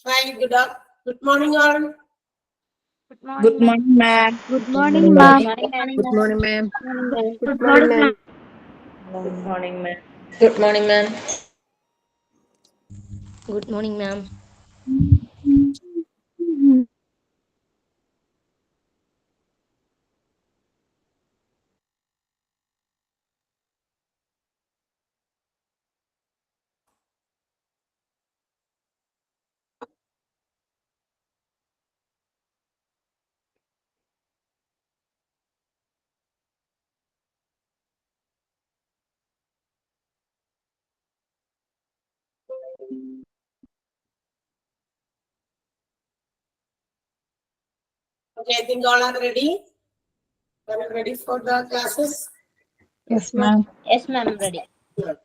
Hi, good morning, all. Good morning, ma'am. Good Good morning, morning, ma'am. ma'am. Good morning, ma'am. Good morning, ma'am. Good morning, ma'am. Good morning, ma'am. Good morning, ma'am. Okay, I think all are ready. Are you ready for the classes? Yes, ma'am. Yes, ma'am, ready. Good.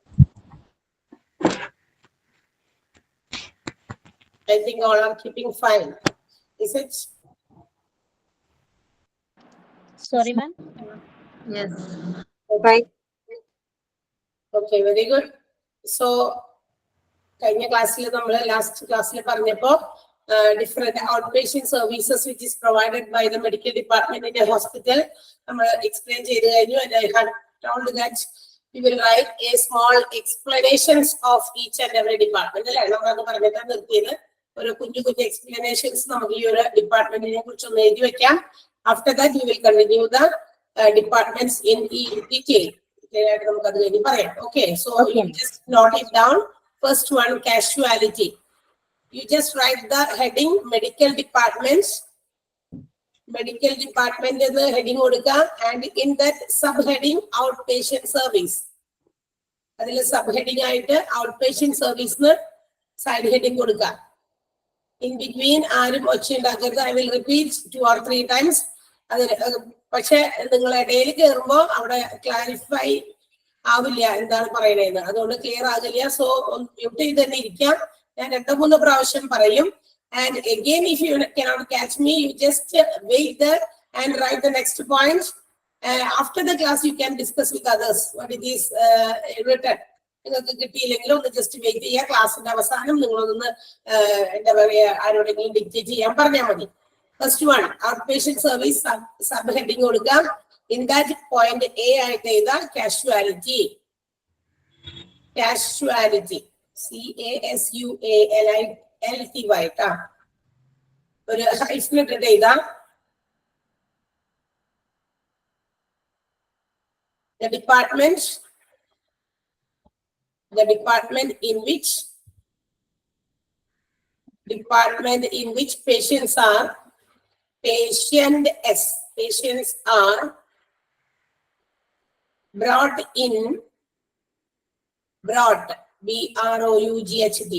I think all are keeping fine. Is it? Sorry, ma'am. Yes. Right. Okay, very good. So, കഴിഞ്ഞ ക്ലാസ്സിൽ നമ്മൾ last ക്ലാസ്സിൽ പറഞ്ഞപ്പോൾ different outpatient services which is provided by the medical department in a hospital നമ്മൾ explain ചെയ്ത് കഴിഞ്ഞു. And I had told that we will write a small explanations of each and every department. അല്ലേ, നമ്മളത് പറഞ്ഞിട്ടാണ് നിർത്തിയത്. ഒരു കുഞ്ഞു കുഞ്ഞു എക്സ്പ്ലനേഷൻസ് നമുക്ക് ഈ ഒരു ഡിപ്പാർട്ട്മെന്റിനെ കുറിച്ച് ഒന്ന് എഴുതി വെക്കാം. After that we will continue the departments in detail. നമുക്ക് അത് കഴിഞ്ഞ് പറയാം. Okay, so you just note it down. First one, casualty. You just write the heading medical departments. Medical department is the heading കൊടുക്കുക, and in that subheading outpatient service. അതിൽ subheading ആയിട്ട് outpatient service ന്ന് side heading കൊടുക്കുക. In between ആരും ഒച്ചയുണ്ടാക്കരുത്. I will repeat 2 or 3 times. അത് പക്ഷെ നിങ്ങൾ ഇടയിൽ കയറുമ്പോൾ അവിടെ ക്ലാരിഫൈ ആവില്ല എന്താണ് പറയുന്നത്, അതുകൊണ്ട് ക്ലിയർ ആകില്ല. സോ മ്യൂട്ട് ചെയ്ത് തന്നെ ഇരിക്കാം. ഞാൻ 2-3 പ്രാവശ്യം പറയും. And again if you cannot catch me, you just wait there and write the next point. After the class you can discuss with others what it is written. നിങ്ങൾക്ക് കിട്ടിയില്ലെങ്കിൽ ഒന്ന് ജസ്റ്റ് വെയിറ്റ് ചെയ്യുക. ക്ലാസ്സിന്റെ അവസാനം നിങ്ങളൊന്ന് എന്താ പറയുക, ആരോടെങ്കിലും ഡിക്റ്റേറ്റ് ചെയ്യാൻ പറഞ്ഞാൽ മതി. First one, out patient service sub heading കൊടുക്കാം. In that point A ആയിട്ട് എഴുതാം casualty. Casualty. CASUALITY ട്ടാ. ഒരു ഹൈഫൻ ഇട്ടിട്ട് എഴുതാം. The department in which patients are brought BROUGHT,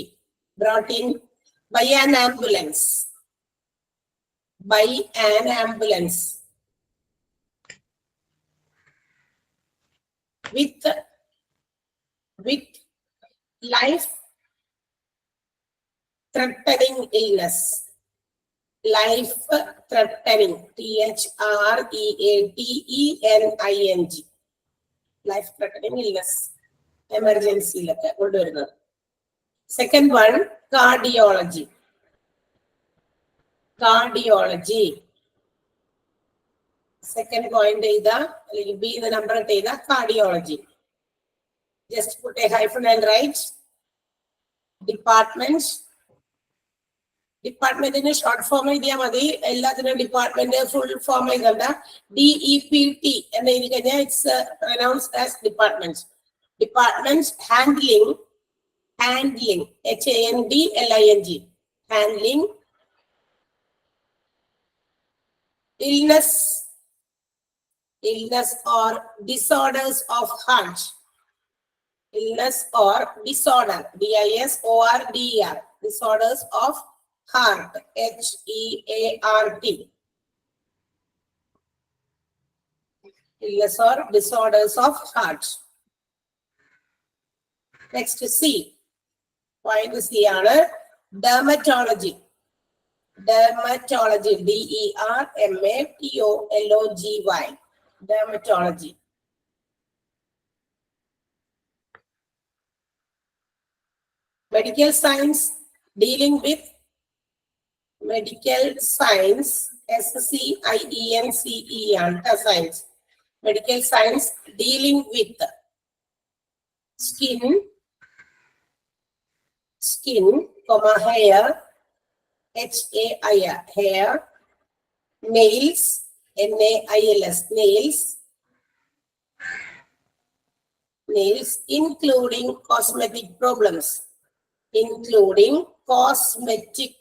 brought in by an ambulance. With life threatening illness. Life threatening, THREATENING. Life threatening illness, emergency ലൊക്കെ കൊണ്ടുവരുന്നത്. Second one, cardiology. Second point ചെയ്ത അല്ലെങ്കിൽ B എന്ന number ഇട്ട് ചെയ്ത cardiology. Just put a hyphen and write ഡിപ്പാർട്ട്മെന്റിന് short form എഴുതിയാൽ മതി. എല്ലാത്തിനും ഡിപ്പാർട്ട്മെന്റ് ഫുൾ ഫോം എഴുതണ്ട. DEPT എന്ന് എഴുതി കഴിഞ്ഞാൽ it's pronounced as department. Handling HANDLING, handling illness or disorders of heart. Illness or disorder, DISORDER, disorders of heart, HEART. Illness or disorders of heart. Next, C. Point C ആണ് dermatology. DERMATOLOGY. Dermatology. Medical science dealing with medical science SCIENCE ആണ് science. Medical science dealing with skin, hair, HAIR, hair, nails, NAILS, nails, including cosmetic problems, COSMETIC,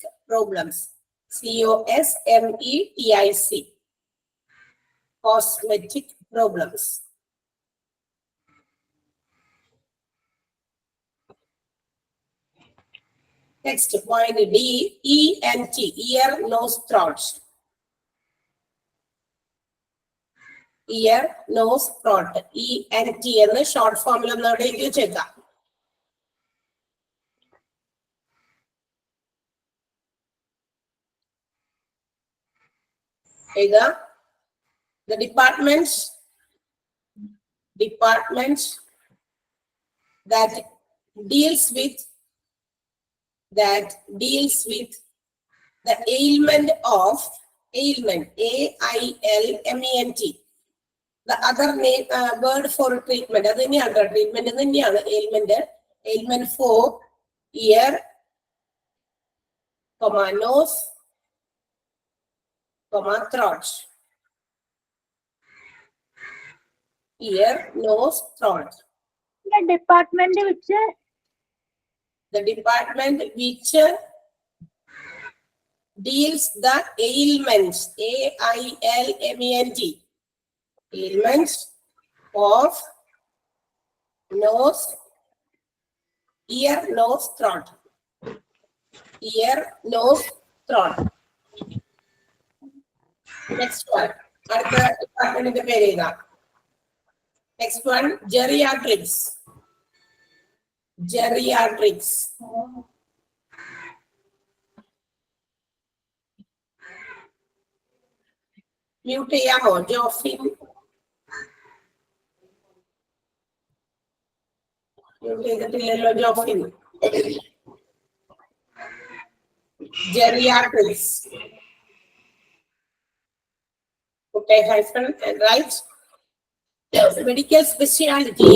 cosmetic problems. Next point D, ENT, ear, nose, throat. Ear, nose, throat. ENT എന്ന് short ഫോമിൽ ഒന്നവിടെ എഴുതി വെച്ചേക്കാം. The departments that deals with the ailment of AILMENT, the other name word for treatment, അത് തന്നെയാണ് treatment തന്നെയാണ് ailment for ear, nose, throat. Ear, nose, throat. The department which deals the ailments, AILMENT, ailments of nose, ear, nose, throat. Ear, nose, throat. Next one. അടുത്ത ഡിപ്പാർട്ട്മെന്റിന്റെ പേര് എഴുതാം. Next one, geriatrics. Mute ചെയ്യാമോ Jofin? Mute ചെയ്തിട്ടില്ലല്ലോ Jofin. Geriatrics. Put a hyphen and write medical specialty.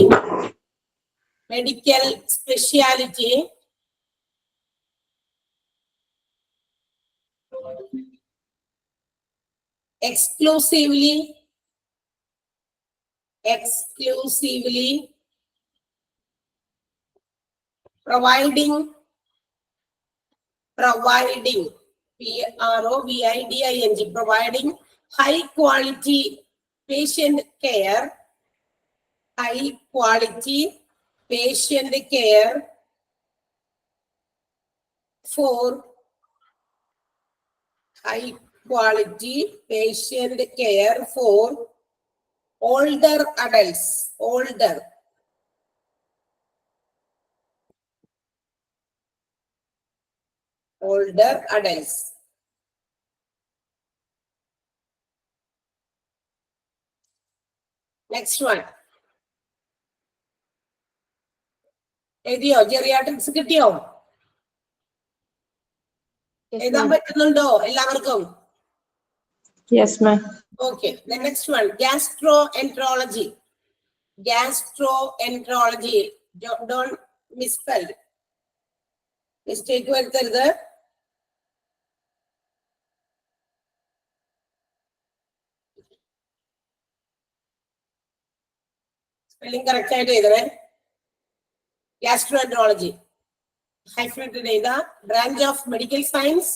Exclusively providing PROVIDING, providing high quality patient care, for older adults, Next one. എഴുതിയോ? Geriatrics കിട്ടിയോ? എഴുതാൻ പറ്റുന്നുണ്ടോ എല്ലാവർക്കും? Yes, ma'am. Okay. The next one, gastroenterology. Don't misspell. Mistake വരുത്തരുത്. Spelling correct ആയിട്ട് എഴുതണേ. Gastroenterology. Hyphenated എഴുതാ. Branch of medical science.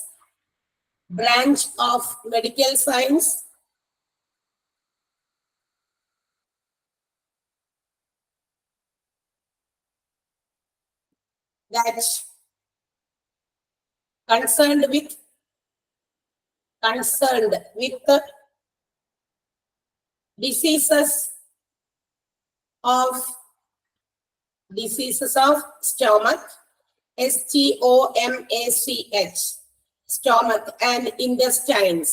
That's concerned with diseases of stomach, STOMACH, stomach, and intestines,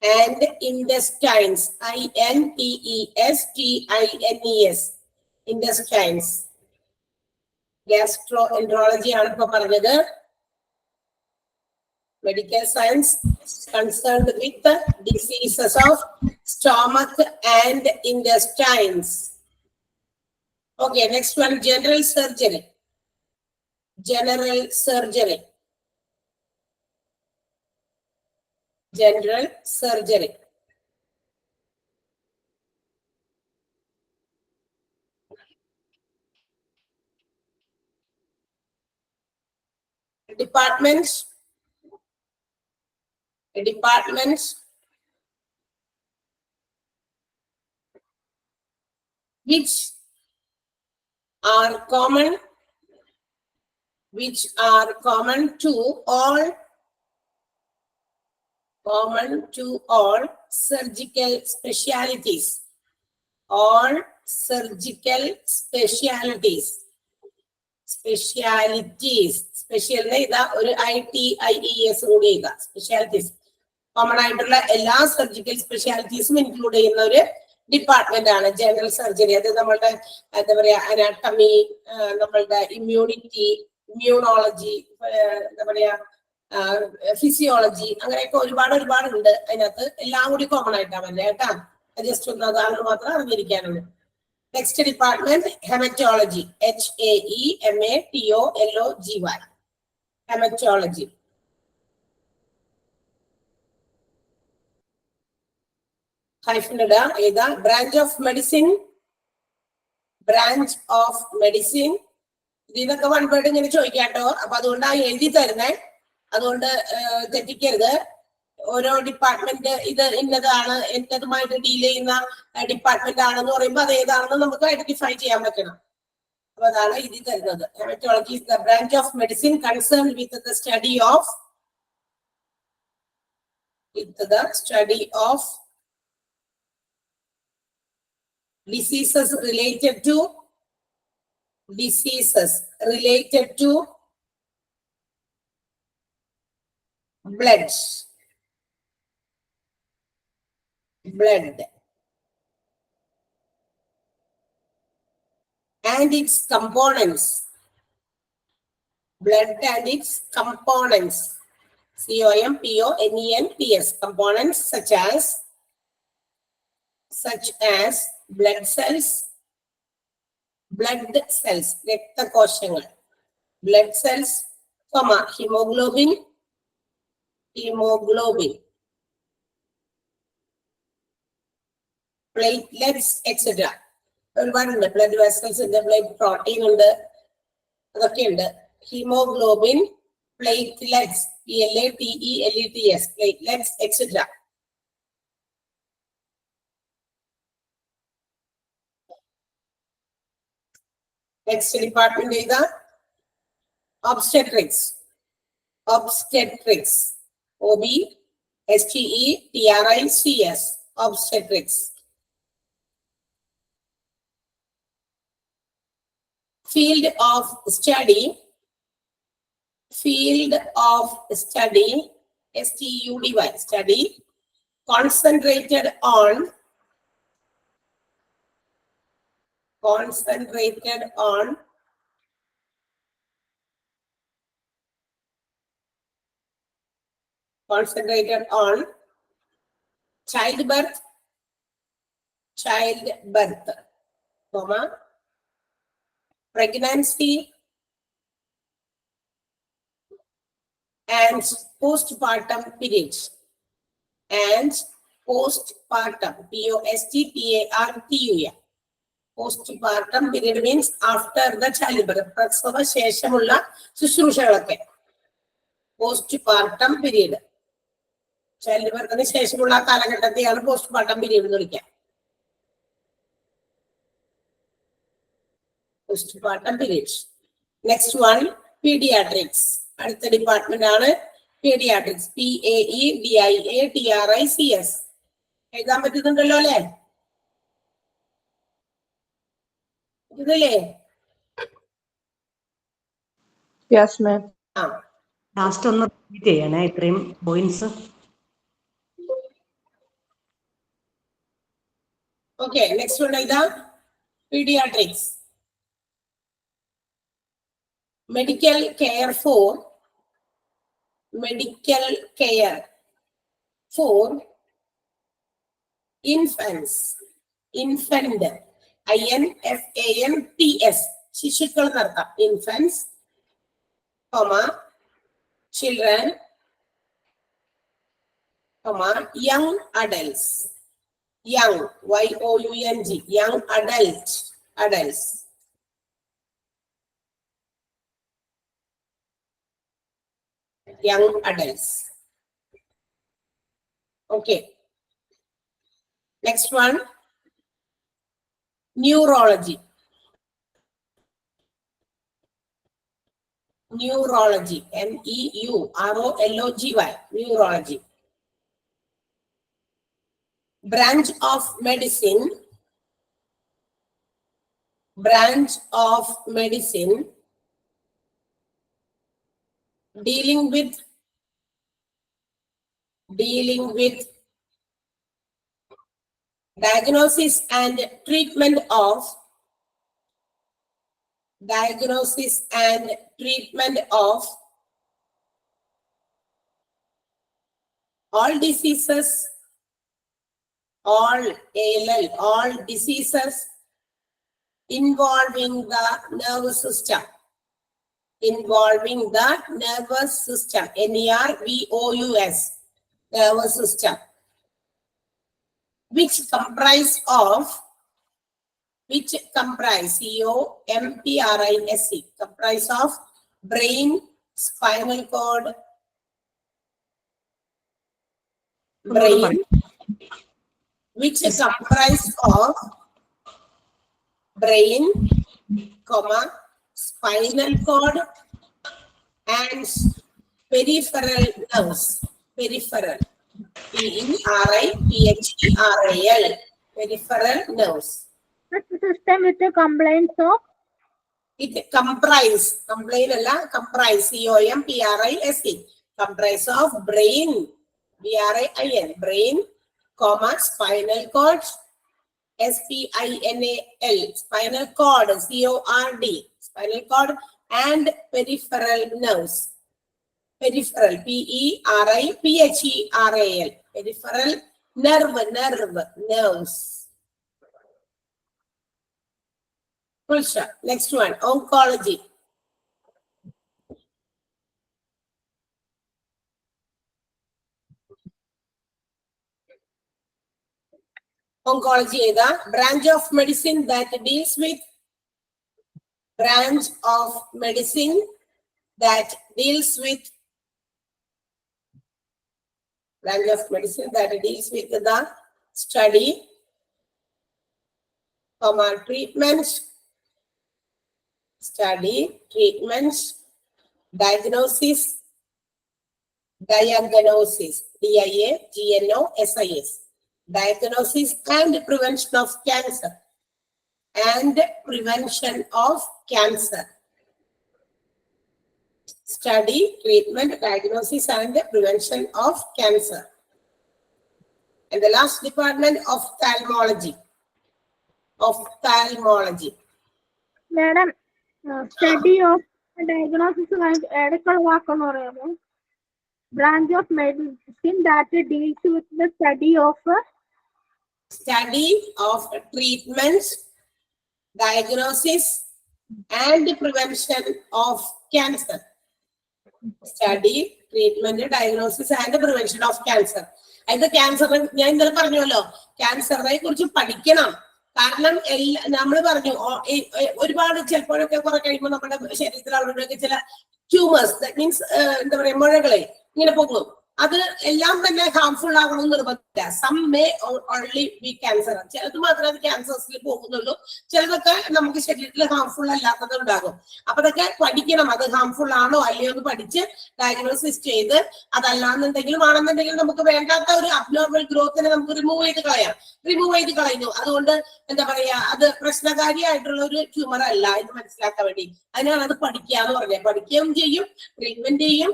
INTESTINES, intestines. Gastroenterology ആണ് ഇപ്പൊ പറഞ്ഞത്. Medical science concerned with the diseases of stomach and intestines. Okay, next one, general surgery. General surgery. General surgery. Departments. Departments. Which are common to all surgical specialties. All surgical specialties. Special ഇതാ ഒരു ITIES കൂടി ചെയ്യുക. Specialities common ആയിട്ടുള്ള എല്ലാ surgical സ്പെഷ്യാലിറ്റീസും include ചെയ്യുന്ന ഒരു department ആണ് general surgery. അത് നമ്മളുടെ എന്താ പറയാ അനാട്ടമി, നമ്മളുടെ ഇമ്മ്യൂണിറ്റി, ഇമ്മ്യൂണോളജി, എന്താ പറയാ ഫിസിയോളജി, അങ്ങനെയൊക്കെ ഒരുപാട് ഉണ്ട് അതിനകത്ത്. എല്ലാം കൂടി കോമൺ ആയിട്ടാണ് വരുന്നത് കേട്ടാ. ജസ്റ്റ് ഒന്ന് അതാണ് മാത്രം അറിഞ്ഞിരിക്കാനുള്ളൂ. Next department haematology. HAEMATOLOGY. Haematology. ഏതാ? Branch of medicine. Branch of medicine. ഇതൊക്കെ വൺ വേർഡ് ഇങ്ങനെ ചോദിക്കാട്ടോ. അപ്പൊ അതുകൊണ്ടാണ് എഴുതി തരുന്നേ. അതുകൊണ്ട് തെറ്റിക്കരുത്. ഓരോ ഡിപ്പാർട്ട്മെന്റ് ഇത് ഇന്നതാണ്, എന്നതുമായിട്ട് ഡീൽ ചെയ്യുന്ന ഡിപ്പാർട്ട്മെന്റ് ആണെന്ന് പറയുമ്പോൾ അത് ഏതാണെന്ന് നമുക്ക് ഐഡന്റിഫൈ ചെയ്യാൻ പറ്റണം. അപ്പൊ അതാണ് എഴുതി തരുന്നത്. Haematology is the branch of medicine concern with the study of diseases related to blood and its components. Blood and its components. COMPONENTS. Components such as blood cells, രക്തകോശങ്ങൾ, blood cells, hemoglobin, platelets, etc. ഒരുപാടുണ്ട്. Blood vessels ഉണ്ട്, blood protein ഉണ്ട്, അതൊക്കെ ഉണ്ട്. Haemoglobin, platelets, PLATELETS, platelets, etc. Next department is the obstetrics. OBSTETRICS. Obstetrics. Field of study. STUDY. Study. Concentrated on childbirth, pregnancy and postpartum periods. Postpartum, POSTPARTUM. Postpartum period means after the childbirth. പ്രസവ ശേഷമുള്ള ശുശ്രൂഷകളൊക്കെ postpartum period. Child ശേഷമുള്ള കാലഘട്ടത്തെയാണ് postpartum period എന്ന് വിളിക്കുക. Postpartum period. Next one paediatrics. അടുത്ത department ആണ് paediatrics. PAEDIATRICS. എഴുതാൻ പറ്റുന്നുണ്ടല്ലോ അല്ലേ? ഇതില്ലേ? Yes, ma'am. ലാസ്റ്റ് ഒന്ന് റിപ്പീറ്റ് ചെയ്യണേ ഇത്രയും പോയിന്റ്സ്. ഓക്കെ, നെക്സ്റ്റ് വൺ ഇതാ paediatrics. Medical care for medical care for infants. Infant. INFANTS. ശിശുക്കൾ നടത്താം. Infants, children, young adults. Young, YOUNG, young adults. Young adults. Okay. Next one, neurology. Neurology, NEUROLOGY, neurology. Branch of medicine dealing with diagnosis and treatment of all diseases, all diseases involving the nervous system. NERVOUS, nervous system, which comprise COMPRISE, comprise of brain, spinal cord, which comprise of brain, spinal cord and peripheral nerves. Peripheral, PERIPHERAL, peripheral nerves. System with the complaints of It comprise, COMPRISE, comprise of brain, BRAIN, brain, spinal cord, SPINAL, spinal cord, CORD, spinal cord, and peripheral nerves. Peripheral, PERIPHERAL, peripheral nerves. Full stop. Next one, oncology. Oncology is a branch of medicine that deals with the study, treatments, diagnosis, DIAGNOSIS, diagnosis and prevention of cancer. Study, treatment, diagnosis and prevention of cancer. And the last department, ophthalmology. Madam, study of diagnosis branch of medicine that deals with the study of treatments, diagnosis and prevention of cancer. Study, treatment, diagnosis and prevention of cancer. അതിന്റെ cancer ഞാൻ ഇന്നലെ പറഞ്ഞല്ലോ, ക്യാൻസറിനെ കുറിച്ച് പഠിക്കണം. കാരണം നമ്മൾ പറഞ്ഞു ഒരുപാട് ചിലപ്പോഴൊക്കെ കുറെ കഴിയുമ്പോൾ നമ്മുടെ ശരീരത്തിൽ അവിടെയൊക്കെ ചില ട്യൂമേഴ്സ്, ദാറ്റ് മീൻസ് എന്താ പറയാ, മുഴകളെ ഇങ്ങനെ പോകും. അത് എല്ലാം തന്നെ ഹാർംഫുൾ ആകണമെന്ന് നിർബന്ധമില്ല. Some may only be cancer. ചിലത് മാത്രമേ അത് ക്യാൻസേഴ്സിൽ പോകുന്നുള്ളൂ, ചിലതൊക്കെ നമുക്ക് ശരീരത്തിൽ ഹാർംഫുൾ അല്ലാത്തത് ഉണ്ടാകും. അപ്പൊ അതൊക്കെ പഠിക്കണം, അത് ഹാർംഫുൾ ആണോ അല്ലയോ എന്ന് പഠിച്ച് ഡയഗ്നോസിസ് ചെയ്ത്, അതല്ലാന്നുണ്ടെങ്കിലും ആണെന്നുണ്ടെങ്കിൽ നമുക്ക് വേണ്ടാത്ത ഒരു അബ്നോർമൽ ഗ്രോത്തിനെ നമുക്ക് റിമൂവ് ചെയ്ത് കളയുന്നു. അതുകൊണ്ട് എന്താ പറയാ, അത് പ്രശ്നകാരിയായിട്ടുള്ള ഒരു ട്യൂമർ അല്ല എന്ന് മനസ്സിലാക്കാൻ വേണ്ടി അതിനാണ് അത് പഠിക്കുക എന്ന് പറഞ്ഞത്. പഠിക്കുകയും ചെയ്യും, ട്രീറ്റ്മെന്റ് ചെയ്യും,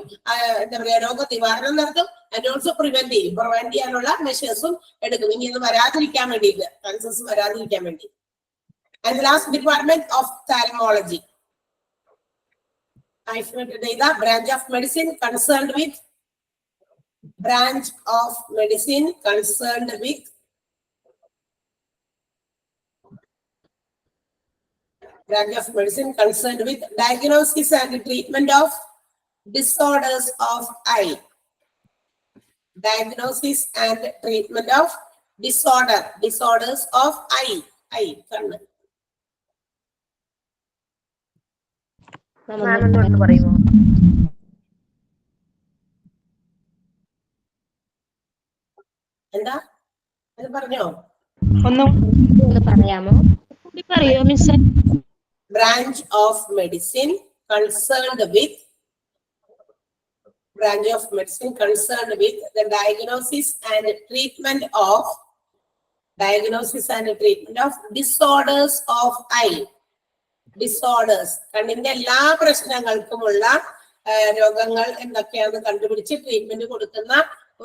എന്താ പറയാ, രോഗനിവാരണം നടത്തും, and also prevent ചെയ്യാനുള്ള മെഷേഴ്സും എടുക്കും. ഇനി ഇത് വരാതിരിക്കാൻ വേണ്ടിയിട്ട്, ക്യാൻസേഴ്സ് വരാതിരിക്കാൻ വേണ്ടി. And the last department, ophthalmology. The branch of medicine concerned with branch of medicine concerned with diagnosis and treatment of disorders of eye. Diagnosis and treatment of disorders of eye. കണ്ണ്. പറയുമോ? എന്താ അത് പറഞ്ഞോ? ഒന്നും പറയാമോ? പറയോ miss? Branch of medicine concerned with the diagnosis and treatment of disorders of eye. Disorders, കണ്ണിന്റെ എല്ലാ പ്രശ്നങ്ങൾക്കുമുള്ള രോഗങ്ങൾ എന്തൊക്കെയാണെന്ന് കണ്ടുപിടിച്ച് ട്രീറ്റ്മെന്റ് കൊടുക്കുന്ന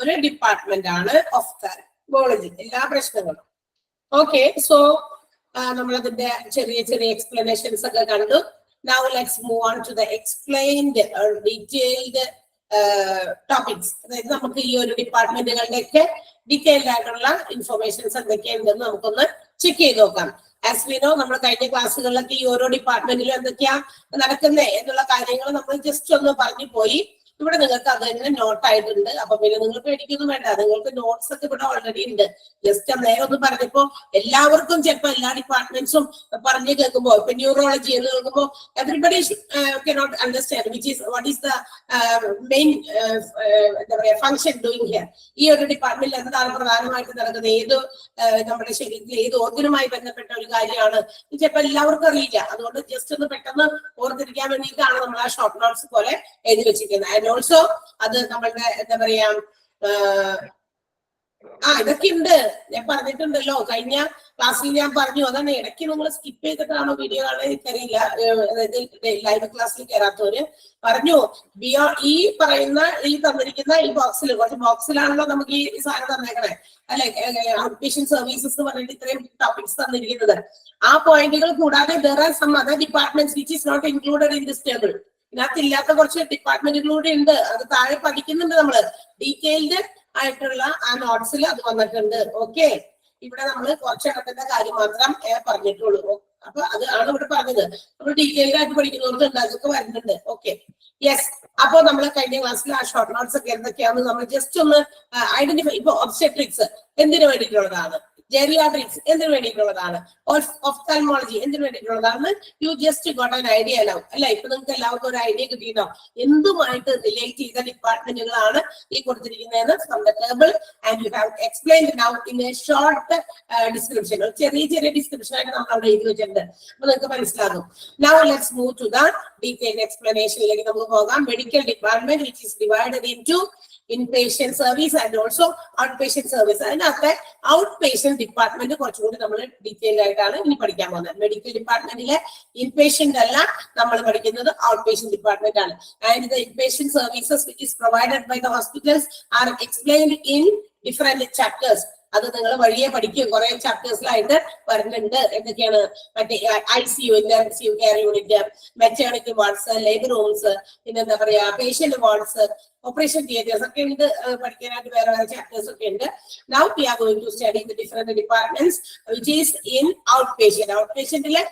ഒരു ഡിപ്പാർട്ട്മെന്റ് ആണ് ഒഫ്താൽമോളജി. എല്ലാ പ്രശ്നങ്ങളും. ഓക്കെ, സോ നമ്മളതിന്റെ ചെറിയ ചെറിയ എക്സ്പ്ലനേഷൻസ് ഒക്കെ കണ്ടു. Now let's move on to the explained or detailed topics. അതായത് നമുക്ക് ഈ ഒരു ഡിപ്പാർട്ട്മെന്റുകളുടെ ഒക്കെ ഡീറ്റെയിൽഡ് ആയിട്ടുള്ള ഇൻഫർമേഷൻസ് എന്തൊക്കെയുണ്ടെന്ന് നമുക്കൊന്ന് ചെക്ക് ചെയ്ത് നോക്കാം. ആസ് വി നോ, നമ്മൾ കഴിഞ്ഞ ക്ലാസ്സുകളിലൊക്കെ ഈ ഓരോ ഡിപ്പാർട്ട്മെന്റിലും എന്തൊക്കെയാ നടക്കുന്നത് എന്നുള്ള കാര്യങ്ങൾ നമ്മൾ ജസ്റ്റ് ഒന്ന് പറഞ്ഞു പോയി. ഇവിടെ നിങ്ങൾക്ക് അത് തന്നെ നോട്ട് ആയിട്ടുണ്ട്. അപ്പൊ പിന്നെ നിങ്ങൾ പേടിക്കൊന്നും വേണ്ട, നിങ്ങൾക്ക് നോട്ട്സ് ഒക്കെ ഇവിടെ ഓൾറെഡി ഉണ്ട്. ജസ്റ്റ് നേരെ ഒന്ന് പറഞ്ഞപ്പോ എല്ലാവർക്കും ചിലപ്പോൾ എല്ലാ ഡിപ്പാർട്ട്മെന്റ്സും പറഞ്ഞു കേൾക്കുമ്പോൾ, ഇപ്പൊ ന്യൂറോളജി എന്ന് കേൾക്കുമ്പോൾ everybody cannot understand what is the main എന്താ പറയാ ഫംഗ്ഷൻ ഡൂയിങ് ഹിയർ. ഈ ഒരു ഡിപ്പാർട്ട്മെന്റിൽ എന്താണ് പ്രധാനമായിട്ട് നടക്കുന്നത്, ഏത് നമ്മുടെ ശരീരത്തിൽ ഏത് ഓർഗനുമായി ബന്ധപ്പെട്ട ഒരു കാര്യമാണ് ചിലപ്പോൾ എല്ലാവർക്കും അറിയില്ല. അതുകൊണ്ട് ജസ്റ്റ് ഒന്ന് പെട്ടെന്ന് ഓർത്തിരിക്കാൻ വേണ്ടിയിട്ടാണ് നമ്മൾ ആ ഷോർട്ട് നോട്ട്സ് പോലെ എഴുതി വെച്ചിരിക്കുന്നത്. ഓൾസോ അത് നമ്മളുടെ എന്താ പറയാ ഇതൊക്കെ ഉണ്ട്. ഞാൻ പറഞ്ഞിട്ടുണ്ടല്ലോ കഴിഞ്ഞ ക്ലാസ്സിൽ ഞാൻ പറഞ്ഞു. അതാണ് ഇടയ്ക്ക് നിങ്ങൾ സ്കിപ്പ് ചെയ്തിട്ടാണോ വീഡിയോ കാണാൻ എനിക്കറിയില്ല. അതായത് ലൈവ് ക്ലാസ്സിൽ കയറാത്തവര് പറഞ്ഞു, ഈ പറയുന്ന ഈ തന്നിരിക്കുന്ന ഈ ബോക്സിൽ, കുറച്ച് ബോക്സിലാണല്ലോ നമുക്ക് ഈ സാധനം തന്നേക്കണേ അല്ലെ, ഔട്ട് പേഷ്യന്റ് സർവീസസ് എന്ന് പറഞ്ഞിട്ട് ഇത്രയും ടോപ്പിക്സ് തന്നിരിക്കുന്നത്. ആ പോയിന്റുകൾ കൂടാതെ there are some other departments which is not included in this table. ഇതിനകത്തില്ലാത്ത കുറച്ച് ഡിപ്പാർട്ട്മെന്റുകളൂടെ ഉണ്ട്. അത് താഴെ പഠിക്കുന്നുണ്ട് നമ്മള്. ഡീറ്റെയിൽഡ് ആയിട്ടുള്ള ആ നോട്ട്സിൽ അത് വന്നിട്ടുണ്ട്. ഓക്കെ, ഇവിടെ നമ്മൾ കുറച്ചെണ്ണത്തിന്റെ കാര്യം മാത്രം പറഞ്ഞിട്ടുള്ളൂ. അപ്പൊ അത് ആണ് ഇവിടെ പറഞ്ഞത്. നമ്മൾ ഡീറ്റെയിൽഡ് ആയിട്ട് പഠിക്കുന്നവർക്ക് അതൊക്കെ വരുന്നുണ്ട്. Okay, yes. അപ്പൊ നമ്മൾ കഴിഞ്ഞ ക്ലാസ്സിൽ ആ ഷോർട്ട് നോട്ട്സ് ഒക്കെ എന്തൊക്കെയാണെന്ന് നമ്മൾ ജസ്റ്റ് ഒന്ന് ഐഡന്റിഫൈ. ഇപ്പൊ ഒബ്സ്റ്റെട്രിക്സ് എന്തിനു വേണ്ടിയിട്ടുള്ളതാണ്, ജെറിയാട്രിക്സ് എന്തിനു വേണ്ടിയിട്ടുള്ളതാണ്, ഒഫ്താൽമോളജി എന്തിനു വേണ്ടിയിട്ടുള്ളതാണ്. You just got an idea ആവും അല്ല. ഇപ്പൊ നിങ്ങൾക്ക് എല്ലാവർക്കും ഒരു ഐഡിയ കിട്ടിയിട്ടോ എന്തുമായിട്ട് റിലേറ്റ് ചെയ്ത ഡിപ്പാർട്ട്മെന്റുകളാണ് ഈ കൊടുത്തിരിക്കുന്നതെന്ന് from the table. And you have explained now in a short description. ചെറിയ ചെറിയ ഡിസ്ക്രിപ്ഷൻ ആയിട്ട് നമ്മൾ അവിടെ എഴുതി വെച്ചിട്ടുണ്ട്. അപ്പൊ നിങ്ങൾക്ക് മനസ്സിലാകും. Now let's move to the detailed എക്സ്പ്ലനേഷനിലേക്ക് നമുക്ക് പോകാം. Medical department which is divided into inpatient service and also out patient service. അതിനകത്തെ ഔട്ട് പേഷ്യന്റ് ഡിപ്പാർട്ട്മെന്റ് കുറച്ചുകൂടി നമ്മൾ ഡീറ്റെയിൽ ആയിട്ടാണ് ഇനി പഠിക്കാൻ പോകുന്നത്. മെഡിക്കൽ ഡിപ്പാർട്ട്മെന്റിലെ ഇൻപേഷ്യന്റ് അല്ല നമ്മൾ പഠിക്കുന്നത്, ഔട്ട് പേഷ്യന്റ് ഡിപ്പാർട്ട്മെന്റ് ആണ്. And the inpatient services which is provided by the hospitals are explained in different chapters. അത് നിങ്ങൾ വഴിയെ പഠിക്കും. കുറെ ചാപ്റ്റേഴ്സിലായിട്ട് വരുന്നുണ്ട്. എന്തൊക്കെയാണ് മറ്റേ ICU care unit, maternity wards, labour rooms, പിന്നെന്താ പറയാ പേഷ്യന്റ് വാർഡ്സ്, ഓപ്പറേഷൻ തിയേറ്റേഴ്സ് ഒക്കെ ഉണ്ട്. പഠിക്കാനായിട്ട് വേറെ വേറെ ചാപ്റ്റേഴ്സ് ഒക്കെ ഉണ്ട്. Now we are going to study the different departments which is in outpatient. Outpatientലെ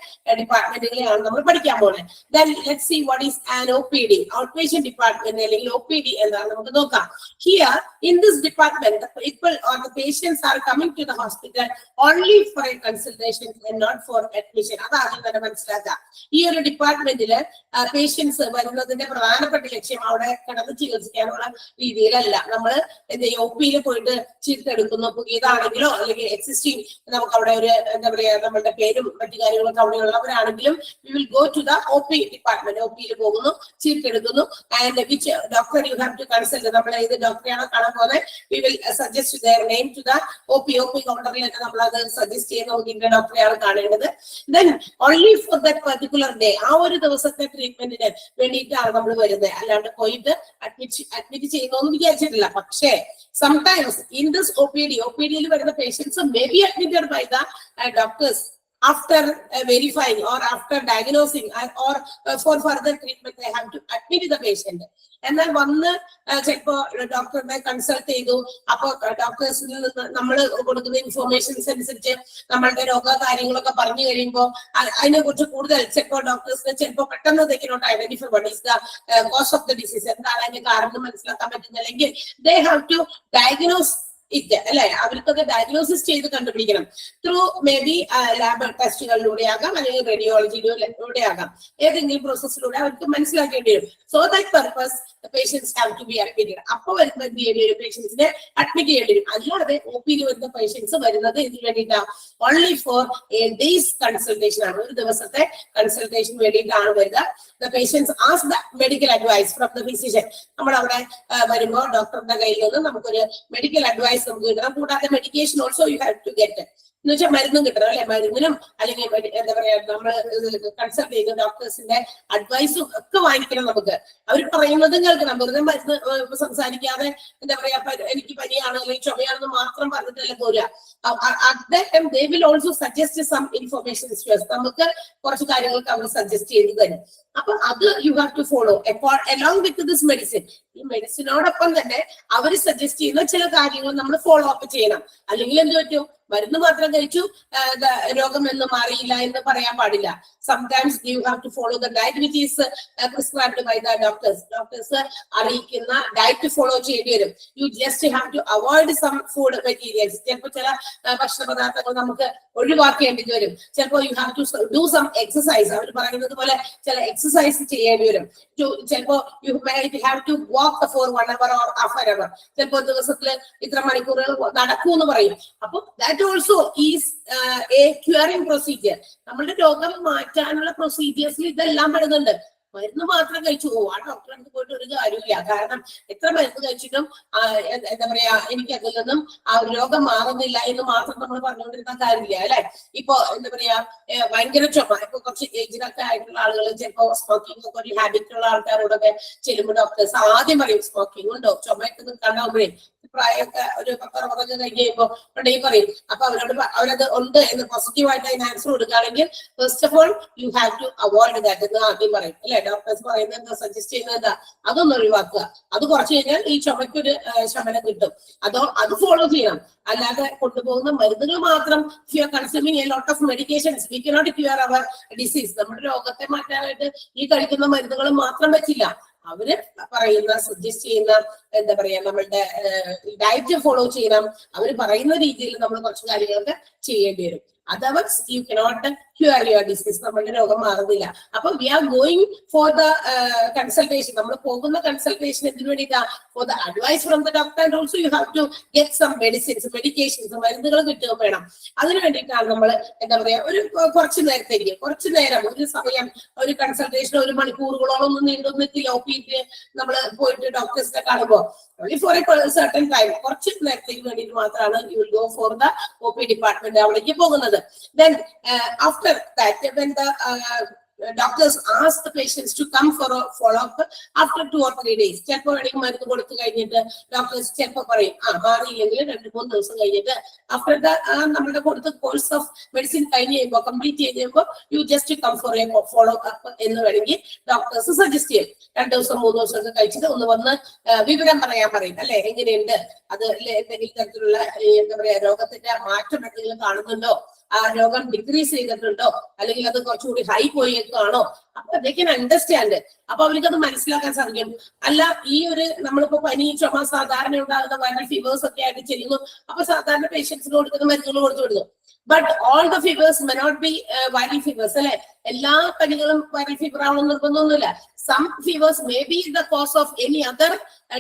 ഡിപ്പാർട്ട്മെന്റുകളെയാണ് നമ്മൾ പഠിക്കാൻ പോകുന്നത്. Then let's see what is an OPD. Outpatient department അല്ലെങ്കിൽ OPD എന്താണ് നമുക്ക് നോക്കാം. Here in this department the people or the patients are coming to the hospital only for a consultation and not for admission. അതാദ്യം തന്നെ മനസ്സിലാക്കാം. ഈ ഒരു ഡിപ്പാർട്ട്മെന്റില് patients വരുന്നതിന്റെ പ്രധാനപ്പെട്ട ലക്ഷ്യം അവിടെ കിടന്ന് ചികിത്സിക്കാനുള്ള രീതിയിലല്ല. നമ്മൾ OP-യിൽ പോയിട്ട് ചീട്ടെടുക്കുന്നു. പുതിയതാണെങ്കിലോ അല്ലെങ്കിൽ എക്സിസ്റ്റിംഗ് നമുക്ക് അവിടെ ഒരു എന്താ പറയാ നമ്മളുടെ പേരും മറ്റു കാര്യങ്ങളൊക്കെ അവിടെ ഉള്ളവരാണെങ്കിലും we will go to the OP department. OP-യിൽ പോകുന്നു, ചീട്ടെടുക്കുന്നു. And which doctor you have to consult. നമ്മൾ ഏത് ഡോക്ടറെയാണോ കാണാൻ പോകുന്നത് we will suggest their name to the OP കൗണ്ടറിലൊക്കെ നമ്മൾ അത് സജസ്റ്റ് ചെയ്യുന്ന ഇന്ന ഡോക്ടറെയാണ് കാണേണ്ടത്. Then only for that particular day, ആ ഒരു ദിവസത്തെ ട്രീറ്റ്മെന്റിന് വേണ്ടിയിട്ടാണ് നമ്മൾ വരുന്നത്. അല്ലാണ്ട് പോയിട്ട് അഡ്മിറ്റ് ചെയ്യുന്നോന്ന് വിചാരിച്ചിട്ടില്ല. പക്ഷേ സംടൈംസ് ഇൻ ദിസ് OPD, OPD-യിൽ വരുന്ന patients may be admitted by the doctors. after verifying or after diagnosing or for further treatment, they have to admit the patient. എന്നാൽ വന്ന് ചിലപ്പോ ഡോക്ടറിനെ കൺസൾട്ട് ചെയ്തു. അപ്പൊ ഡോക്ടേഴ്സിൽ നിന്ന് നമ്മൾ കൊടുക്കുന്ന ഇൻഫോർമേഷൻസ് അനുസരിച്ച് നമ്മളുടെ കാര്യങ്ങളൊക്കെ പറഞ്ഞു കഴിയുമ്പോൾ അതിനെ കുറിച്ച് കൂടുതൽ ചിലപ്പോൾ ഡോക്ടേഴ്സിന് ചിലപ്പോൾ പെട്ടെന്ന് they cannot identify what is the cause of the disease, എന്താണ് അതിന്റെ കാരണം മനസ്സിലാക്കാൻ പറ്റുന്നില്ലെങ്കിൽ they have to diagnose ഇത് അല്ലെ, അവർക്കത് ഡയഗ്നോസിസ് ചെയ്ത് കണ്ടുപിടിക്കണം. ത്രൂ മേ ബി ലാബ് ടെസ്റ്റുകളിലൂടെ ആകാം, അല്ലെങ്കിൽ റേഡിയോളജിയിലൂടെ ആകാം, ഏതെങ്കിലും പ്രോസസ്സിലൂടെ അവർക്ക് മനസ്സിലാക്കേണ്ടി വരും. So that purpose patients have to be admitted. അപ്പൊ വരുന്ന എന്ത് ചെയ്യേണ്ടി വരും, പേഷ്യൻസിനെ അഡ്മിറ്റ് ചെയ്യേണ്ടി വരും. അല്ലാതെ ഒ പിയിൽ വരുന്ന പേഷ്യൻസ് വരുന്നത് ഇതിന് വേണ്ടിയിട്ടാണ്, only for a days consultation ആണ്, ഒരു ദിവസത്തെ കൺസൾട്ടേഷൻ വേണ്ടിയിട്ടാണ് വരിക. The patients ask the medical advice from the physician. നമ്മളവിടെ വരുമ്പോൾ ഡോക്ടറുടെ കയ്യിൽ നിന്ന് നമുക്കൊരു മെഡിക്കൽ അഡ്വൈസ് നമുക്ക് കിട്ടണം. കൂടാതെ medication also you have to get, എന്ന് വെച്ചാൽ മരുന്നും കിട്ടണം അല്ലെ. മരുന്നിനും അല്ലെങ്കിൽ എന്താ പറയാ നമ്മൾ കൺസൾട്ട് ചെയ്യുന്ന ഡോക്ടേഴ്സിന്റെ അഡ്വൈസും ഒക്കെ വാങ്ങിക്കണം. നമുക്ക് അവർ പറയുന്നതും കേൾക്കണം. വെറുതെ മരുന്ന് സംസാരിക്കാതെ എന്താ പറയാ എനിക്ക് പനിയാണ് അല്ലെങ്കിൽ ചുമയാണെന്ന് മാത്രം പറഞ്ഞിട്ടല്ല പോരാ. they will also suggest some information to us. നമുക്ക് കുറച്ച് കാര്യങ്ങൾക്ക് അവർ സജസ്റ്റ് ചെയ്ത് തരും. അപ്പൊ അത് you have to follow along with this medicine. ഈ മെഡിസിനോടൊപ്പം തന്നെ അവർ സജസ്റ്റ് ചെയ്യുന്ന ചില കാര്യങ്ങൾ നമ്മൾ ഫോളോ അപ്പ് ചെയ്യണം. അല്ലെങ്കിൽ എന്ത് പറ്റും, മരുന്ന് മാത്രം കഴിച്ചു രോഗം എന്ന് മാറിയില്ല എന്ന് പറയാൻ പാടില്ല. Sometimes you have to follow the diet which is prescribed by the doctors. Doctors അറിയിക്കുന്ന ഡയറ്റ് ഫോളോ ചെയ്യേണ്ടി വരും. You just have to avoid some food materials. ചിലപ്പോൾ ചില ഭക്ഷണ പദാർത്ഥങ്ങൾ നമുക്ക് ഒഴിവാക്കേണ്ടി വരും. ചിലപ്പോൾ you have to do some exercise. അവർ പറയുന്നത് പോലെ ചില എക്സസൈസ് ചെയ്യേണ്ടി വരും. ചിലപ്പോൾ you have to walk for 1 hour or half an hour. ചിലപ്പോൾ ദിവസത്തിൽ ഇത്ര മണിക്കൂറുകൾ നടക്കൂ എന്ന് പറയും. അപ്പൊ that also is a curing procedure. നമ്മളുടെ രോഗം മാറ്റാനുള്ള പ്രൊസീജിയേഴ്സിൽ ഇതെല്ലാം പെടുന്നുണ്ട്. മരുന്ന് മാത്രം കഴിച്ചു പോകും, ആ ഡോക്ടറെ അടുത്ത് പോയിട്ട് ഒരു കാര്യമില്ല. കാരണം എത്ര മരുന്ന് കഴിച്ചിട്ടും എന്താ പറയാ എനിക്ക് അതിൽ നിന്നും ആ രോഗം മാറുന്നില്ല എന്ന് മാത്രം നമ്മൾ പറഞ്ഞുകൊണ്ടിരുന്ന കാര്യമില്ല അല്ലെ. ഇപ്പൊ എന്താ പറയാ ഭയങ്കര ചുമ, ഇപ്പൊ കുറച്ച് ഏജിലൊക്കെ ആയിട്ടുള്ള ആളുകൾ ചിലപ്പോ സ്മോക്കിംഗ് ഒക്കെ ഒരു ഹാബിറ്റ് ഉള്ള ആൾക്കാരോടൊക്കെ ചെല്ലുമ്പോൾ ഡോക്ടേഴ്സ് ആദ്യം പറയും സ്മോക്കിംഗ് ഉണ്ടോ, ചുമയൊക്കെ നിൽക്കാണ്ടാവുമ്പോഴേ പ്രായമൊക്കെ ഒരു 10-60 കഴിഞ്ഞ് കഴിയുമ്പോൾ ഉണ്ടെങ്കിൽ പറയും. അപ്പൊ അവരത് ഉണ്ട് എന്ന് പോസിറ്റീവായിട്ട് അതിന് ആൻസർ കൊടുക്കുകയാണെങ്കിൽ first of all you have to avoid that എന്ന് ആദ്യം പറയും അല്ലെ. ഡോക്ടേഴ്സ് പറയുന്നത് എന്താ, സജസ്റ്റ് ചെയ്യുന്നത് എന്താ, അതൊന്ന് ഒഴിവാക്കുക. അത് കുറച്ച് കഴിഞ്ഞാൽ ഈ ചുമയ്ക്കൊരു ശമനം കിട്ടും. അത് ഫോളോ ചെയ്യണം. അല്ലാതെ കൊണ്ടുപോകുന്ന മരുന്നുകൾ മാത്രം you are consuming a lot of medications we cannot cure our disease. നമ്മുടെ രോഗത്തെ മാറ്റാനായിട്ട് ഈ കഴിക്കുന്ന മരുന്നുകൾ മാത്രം പറ്റില്ല. അവര് പറയുന്ന സജസ്റ്റ് ചെയ്യുന്ന എന്താ പറയാ നമ്മളുടെ ഡയറ്റ് ഫോളോ ചെയ്യണം. അവര് പറയുന്ന രീതിയിൽ നമ്മൾ കുറച്ച് കാര്യങ്ങളൊക്കെ ചെയ്യേണ്ടി വരും. Otherwise you cannot cure your disease. നമ്മളുടെ രോഗം മാറുന്നില്ല. അപ്പൊ we are going for the consultation. നമ്മൾ പോകുന്ന കൺസൾട്ടേഷൻ എന്തിനു വേണ്ടിയിട്ടാ, for the advice from the doctor. And also you have to get some medicines, medications, മരുന്നുകൾ കിട്ടുകയും വേണം. അതിനു വേണ്ടിയിട്ടാണ് നമ്മൾ എന്താ പറയാ കുറച്ചു നേരം ഒരു സമയം ഒരു കൺസൾട്ടേഷൻ 1 മണിക്കൂറുകളോളം ഒന്നും നീണ്ടുന്നിട്ടില്ല. ഒ പിക്ക് നമ്മൾ പോയിട്ട് ഡോക്ടേഴ്സിനെ കാണുമ്പോൾ only for a certain time, കുറച്ച് നേരത്തേക്ക് വേണ്ടിയിട്ട് മാത്രമാണ് you will go for the O P department അവിടേക്ക് പോകുന്നത്. Then after that, when the doctors ask the patients to come for a follow-up after 2 or 3 days. ചിലപ്പോൾ വേണമെങ്കിൽ മരുന്ന് കൊടുത്തു കഴിഞ്ഞിട്ട് ഡോക്ടേഴ്സ് ചിലപ്പോൾ പറയും മാറിയില്ലെങ്കിൽ 2-3 ദിവസം കഴിഞ്ഞിട്ട് ആഫ്റ്റർ ദ നമ്മുടെ കൊടുത്ത കോഴ്സ് ഓഫ് മെഡിസിൻ കഴിഞ്ഞ് കഴിയുമ്പോൾ കംപ്ലീറ്റ് ചെയ്ത് കഴിയുമ്പോൾ you just come for a follow up എന്ന് വേണമെങ്കിൽ ഡോക്ടേഴ്സ് സജസ്റ്റ് ചെയ്യും. 2 ദിവസം 3 ദിവസം ഒക്കെ കഴിച്ചിട്ട് ഒന്ന് വന്ന് വിവരം പറയാൻ പറയും അല്ലെ. എങ്ങനെയുണ്ട്, അത് എന്തെങ്കിലും തരത്തിലുള്ള എന്താ പറയാ രോഗത്തിന്റെ മാറ്റം എന്തെങ്കിലും കാണുന്നുണ്ടോ, ആ രോഗം ഡിക്രീസ് ചെയ്തിട്ടുണ്ടോ, അല്ലെങ്കിൽ അത് കുറച്ചുകൂടി ഹൈ പോയേക്കാണോ. അപ്പൊ they can understand. അപ്പൊ അവർക്കത് മനസ്സിലാക്കാൻ സാധിക്കും. അല്ല ഈ ഒരു നമ്മളിപ്പോ പനി ചുമ സാധാരണ ഉണ്ടാകുന്ന വൈറൽ ഫീവേഴ്സ് ഒക്കെ ആയിട്ട് ചെല്ലുന്നു. അപ്പൊ സാധാരണ പേഷ്യൻസിന് കൊടുക്കുന്ന മരുന്നുകൾ കൊടുത്തു വിടുന്നു. But all the fevers may not be viral fevers അല്ലെ. എല്ലാ പനികളും വൈറൽ ഫീവർ ആവണമെന്ന് നിർബന്ധമൊന്നുമില്ല. Some fevers may be the cause of any other